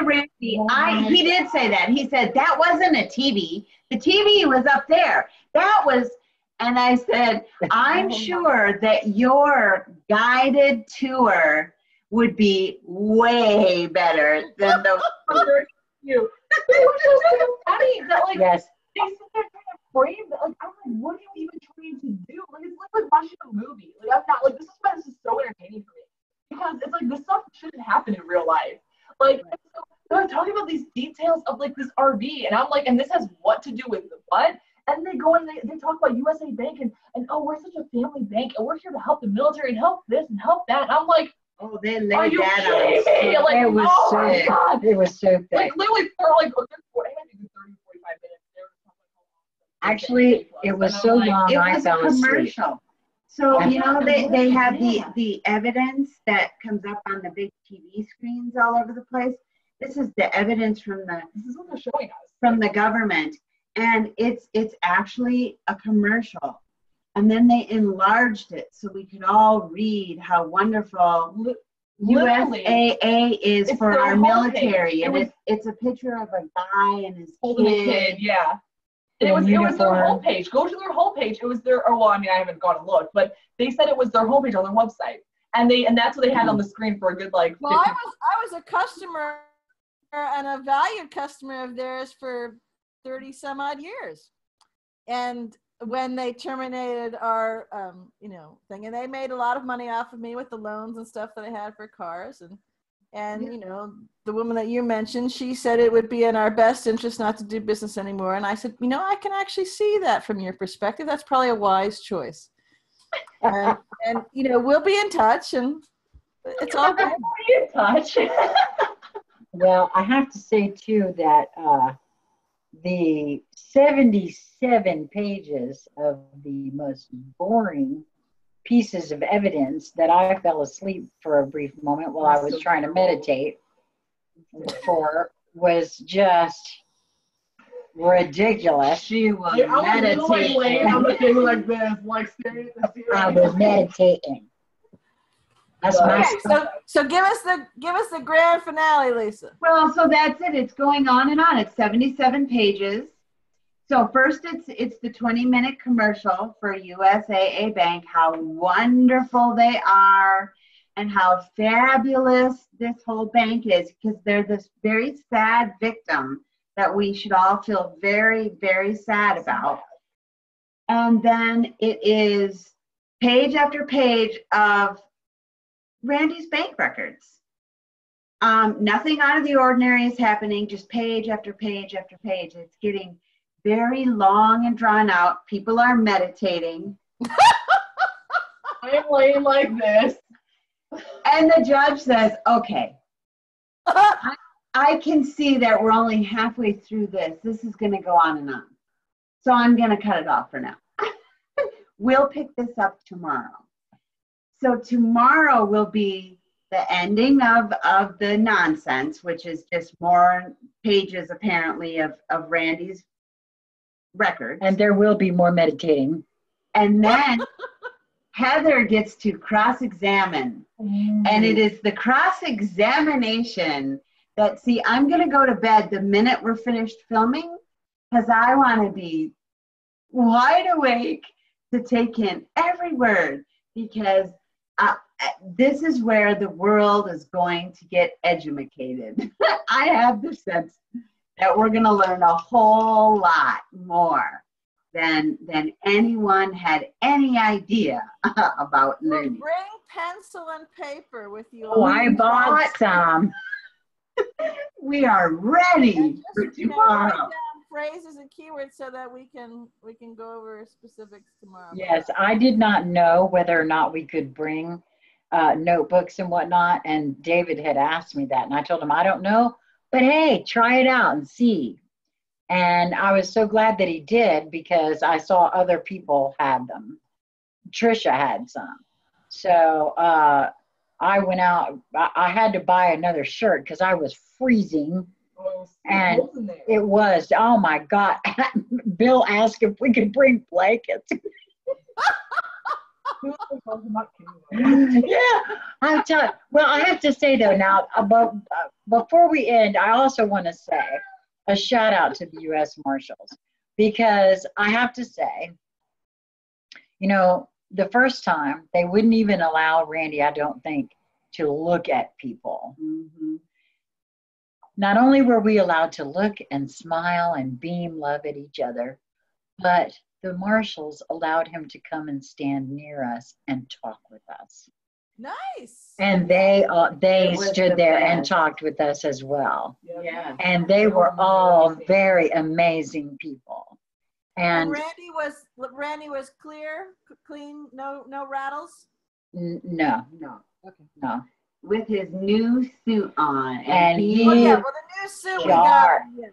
rims. He did say that. He said, that wasn't a TV. The TV was up there. That was, and I said, I'm sure that your guided tour would be way better than the you. It was just funny that yes. They sit there trying to frame that. Like, I'm like, what are you even trying to do? Like, it's like watching a movie. Like, I'm not like, this is why this is so entertaining for me, because it's like this stuff shouldn't happen in real life. Like, so they're talking about these details of like this RV, and I'm like, and this has what to do with what? And they go and they talk about USA Bank and oh, we're such a family bank, and we're here to help the military and help this and help that. And I'm like, oh, they laid are you that kidding me? on. Like, it was oh so, my God. It was so thick. Like, literally, for like, 30, 45 minutes. Actually, it was so long, I fell asleep. Commercial. So, you know, they have the evidence that comes up on the big TV screens all over the place. This is the evidence This is what they're showing us. from the government. And it's actually a commercial. And then they enlarged it so we could all read how wonderful Literally, USAA is it's for their our homepage. military. And It was- it's a picture of a guy and his Holding a kid, yeah. And it was their uniform. homepage. Go to their homepage. It was their, I haven't gone and looked, but they said it was their homepage on their website. and that's what they had on the screen for a good like 15 Well, I was a customer and a valued customer of theirs for 30 some odd years. And when they terminated our, thing, and they made a lot of money off of me with the loans and stuff that I had for cars. And the woman that you mentioned, she said it would be in our best interest not to do business anymore. And I said, I can actually see that from your perspective. That's probably a wise choice. And we'll be in touch, and it's all good. Be in touch. Well, I have to say too that the 77 pages of the most boring pieces of evidence that I fell asleep for a brief moment while I was trying to meditate for was just ridiculous. She was meditating. Laying on the thing like this, like staring at the I was meditating. That's okay, so give us the grand finale, Lisa. Well, so that's it. It's going on and on. It's 77 pages. So first it's the 20-minute commercial for USAA Bank, how wonderful they are and how fabulous this whole bank is, because they're this very sad victim that we should all feel very, very sad about. And then it is page after page of Randy's bank records. Nothing out of the ordinary is happening, just page after page after page. It's getting very long and drawn out. People are meditating. I'm laying like this. And the judge says, okay, I can see that we're only halfway through this. This is going to go on and on. So I'm going to cut it off for now. We'll pick this up tomorrow. So tomorrow will be the ending of the nonsense, which is just more pages apparently of Randy's records. And there will be more meditating. And then Heather gets to cross-examine. And it is the cross-examination that, see, I'm going to go to bed the minute we're finished filming because I want to be wide awake to take in every word, because this is where the world is going to get educated. I have the sense that we're going to learn a whole lot more than anyone had any idea about learning. Bring pencil and paper with you. Oh, I bought some. We are ready for tomorrow. Write down phrases and keywords so that we can go over specifics tomorrow. Yes, I did not know whether or not we could bring notebooks and whatnot, and David had asked me that, and I told him I don't know, but hey, try it out and see. And I was so glad that he did, because I saw other people had them. Trisha had some. So I went out. I had to buy another shirt because I was freezing. And it was, oh my God. Bill asked if we could bring blankets. Yeah, I'm telling. Well, I have to say though now, before we end, I also want to say a shout out to the U.S. Marshals, because I have to say, the first time they wouldn't even allow Randy, I don't think, to look at people. Mm-hmm. Not only were we allowed to look and smile and beam love at each other, but the marshals allowed him to come and stand near us and talk with us. Nice. And they stood there and talked with us as well. Yeah. And they were all very amazing people. And Randy was clean, no rattles? No. Okay. No. With his new suit on. And the new suit we Sharp. got.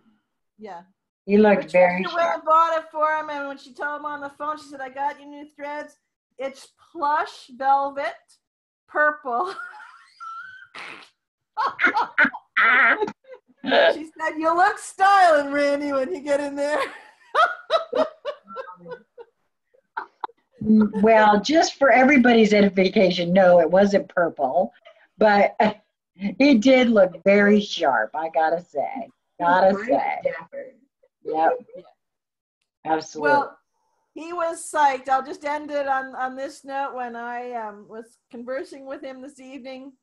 Yeah. He looked very Patricia went sharp. and bought it for him, and when she told him on the phone, she said, I got you new threads. It's plush velvet, purple. She said, you look styling, Randy, when you get in there. Well, just for everybody's edification, no, it wasn't purple, but he did look very sharp, I gotta say. Yep. Absolutely. Well, he was psyched. I'll just end it on this note. When I was conversing with him this evening,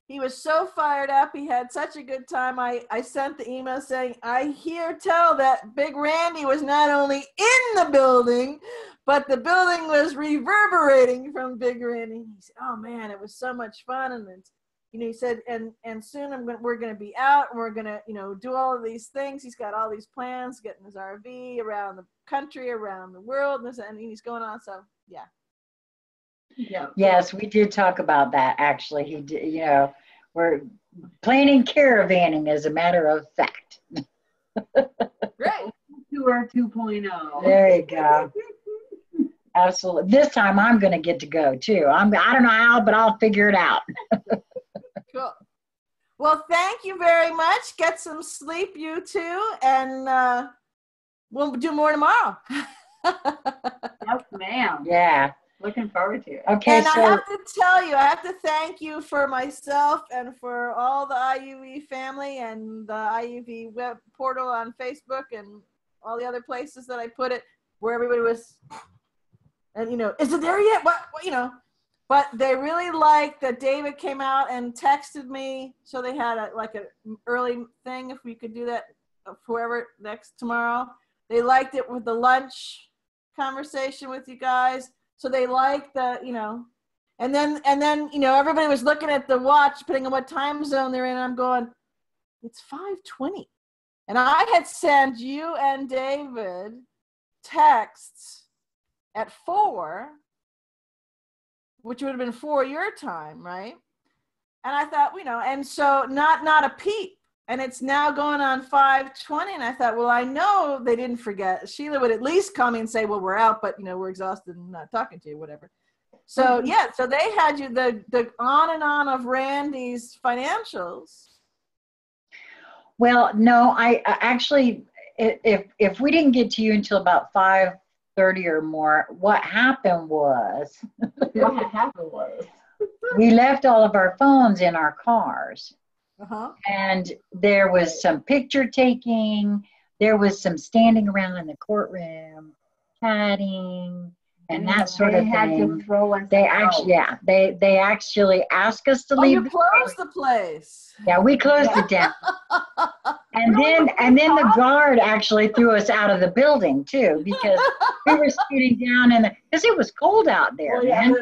he was so fired up. He had such a good time. I sent the email saying, I tell that Big Randy was not only in the building, but the building was reverberating from Big Randy. He said, oh man, it was so much fun. And then, he said, and soon we're going to be out and we're going to, do all of these things. He's got all these plans, getting his RV around the country, around the world, and he's going on. So yeah. Yeah. Yes, we did talk about that. Actually, he did. We're planning caravanning, as a matter of fact. Right. Tour 2.0. There you go. Absolutely. This time I'm going to get to go too. I don't know how, but I'll figure it out. Cool. Well, thank you very much. Get some sleep, you two, and we'll do more tomorrow. Yes, ma'am. Yeah. Looking forward to it. Okay, and so I have to tell you, I have to thank you for myself and for all the IUV family and the IUV web portal on Facebook and all the other places that I put it, where everybody was, and is it there yet? What But they really liked that David came out and texted me, so they had an early thing if we could do that, whoever next tomorrow. They liked it with the lunch conversation with you guys. So they like the, and then, everybody was looking at the watch, depending on what time zone they're in. I'm going, it's 5:20. And I had sent you and David texts at 4, which would have been 4 your time, right? And I thought, and so not a peep. And it's now going on 5:20. And I thought, well, I know they didn't forget. Sheila would at least call me and say, well, we're out, but we're exhausted and not talking to you, whatever. So yeah, so they had you the on and on of Randy's financials. Well, no, I actually, if we didn't get to you until about 5:30 or more, what happened was we left all of our phones in our cars. Uh-huh. And there was some picture taking, there was some standing around in the courtroom, chatting, and that sort of thing. They had to throw us They out. actually, yeah, they actually asked us to leave. You closed the place. Yeah, we closed it down. And then the guard actually threw us out of the building too, because we were sitting down because it was cold out there, man.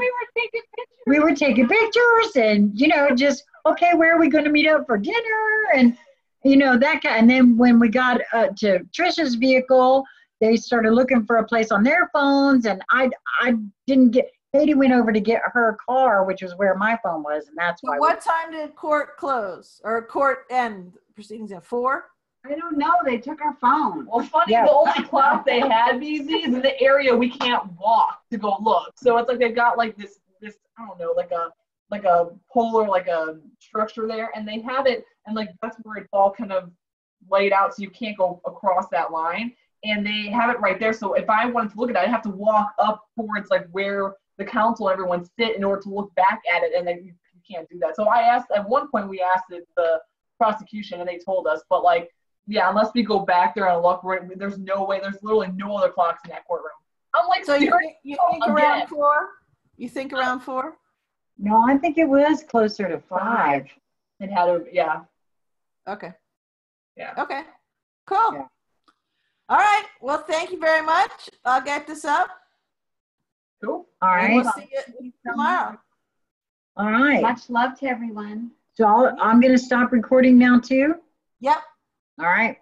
We were taking pictures and, just, okay, where are we going to meet up for dinner? And, that kind. And then when we got to Trisha's vehicle, they started looking for a place on their phones. And I didn't get, Katie went over to get her car, which was where my phone was. And that's why. What time did court close or court end proceedings at 4? I don't know. They took our phone. Well, funny, the only clock they had, BZ, is in the area we can't walk to go look. So it's like they've got this I don't know, like a pole or like a structure there, and they have it, and that's where it's all kind of laid out, so you can't go across that line. And they have it right there. So if I wanted to look at it, I'd have to walk up towards where the counsel, everyone sit in order to look back at it, and then you can't do that. So I asked at one point, we asked the prosecution, and they told us, but yeah, unless we go back there and look, there's no way. There's literally no other clocks in that courtroom. I'm like, so you think around 4? You think around 4? No, I think it was closer to 5. It had a, yeah. Okay. Yeah. Okay. Cool. Yeah. All right. Well, thank you very much. I'll get this up. Cool. All And right. we'll see you tomorrow. All right. Much love to everyone. So I'm going to stop recording now too. Yep. All right.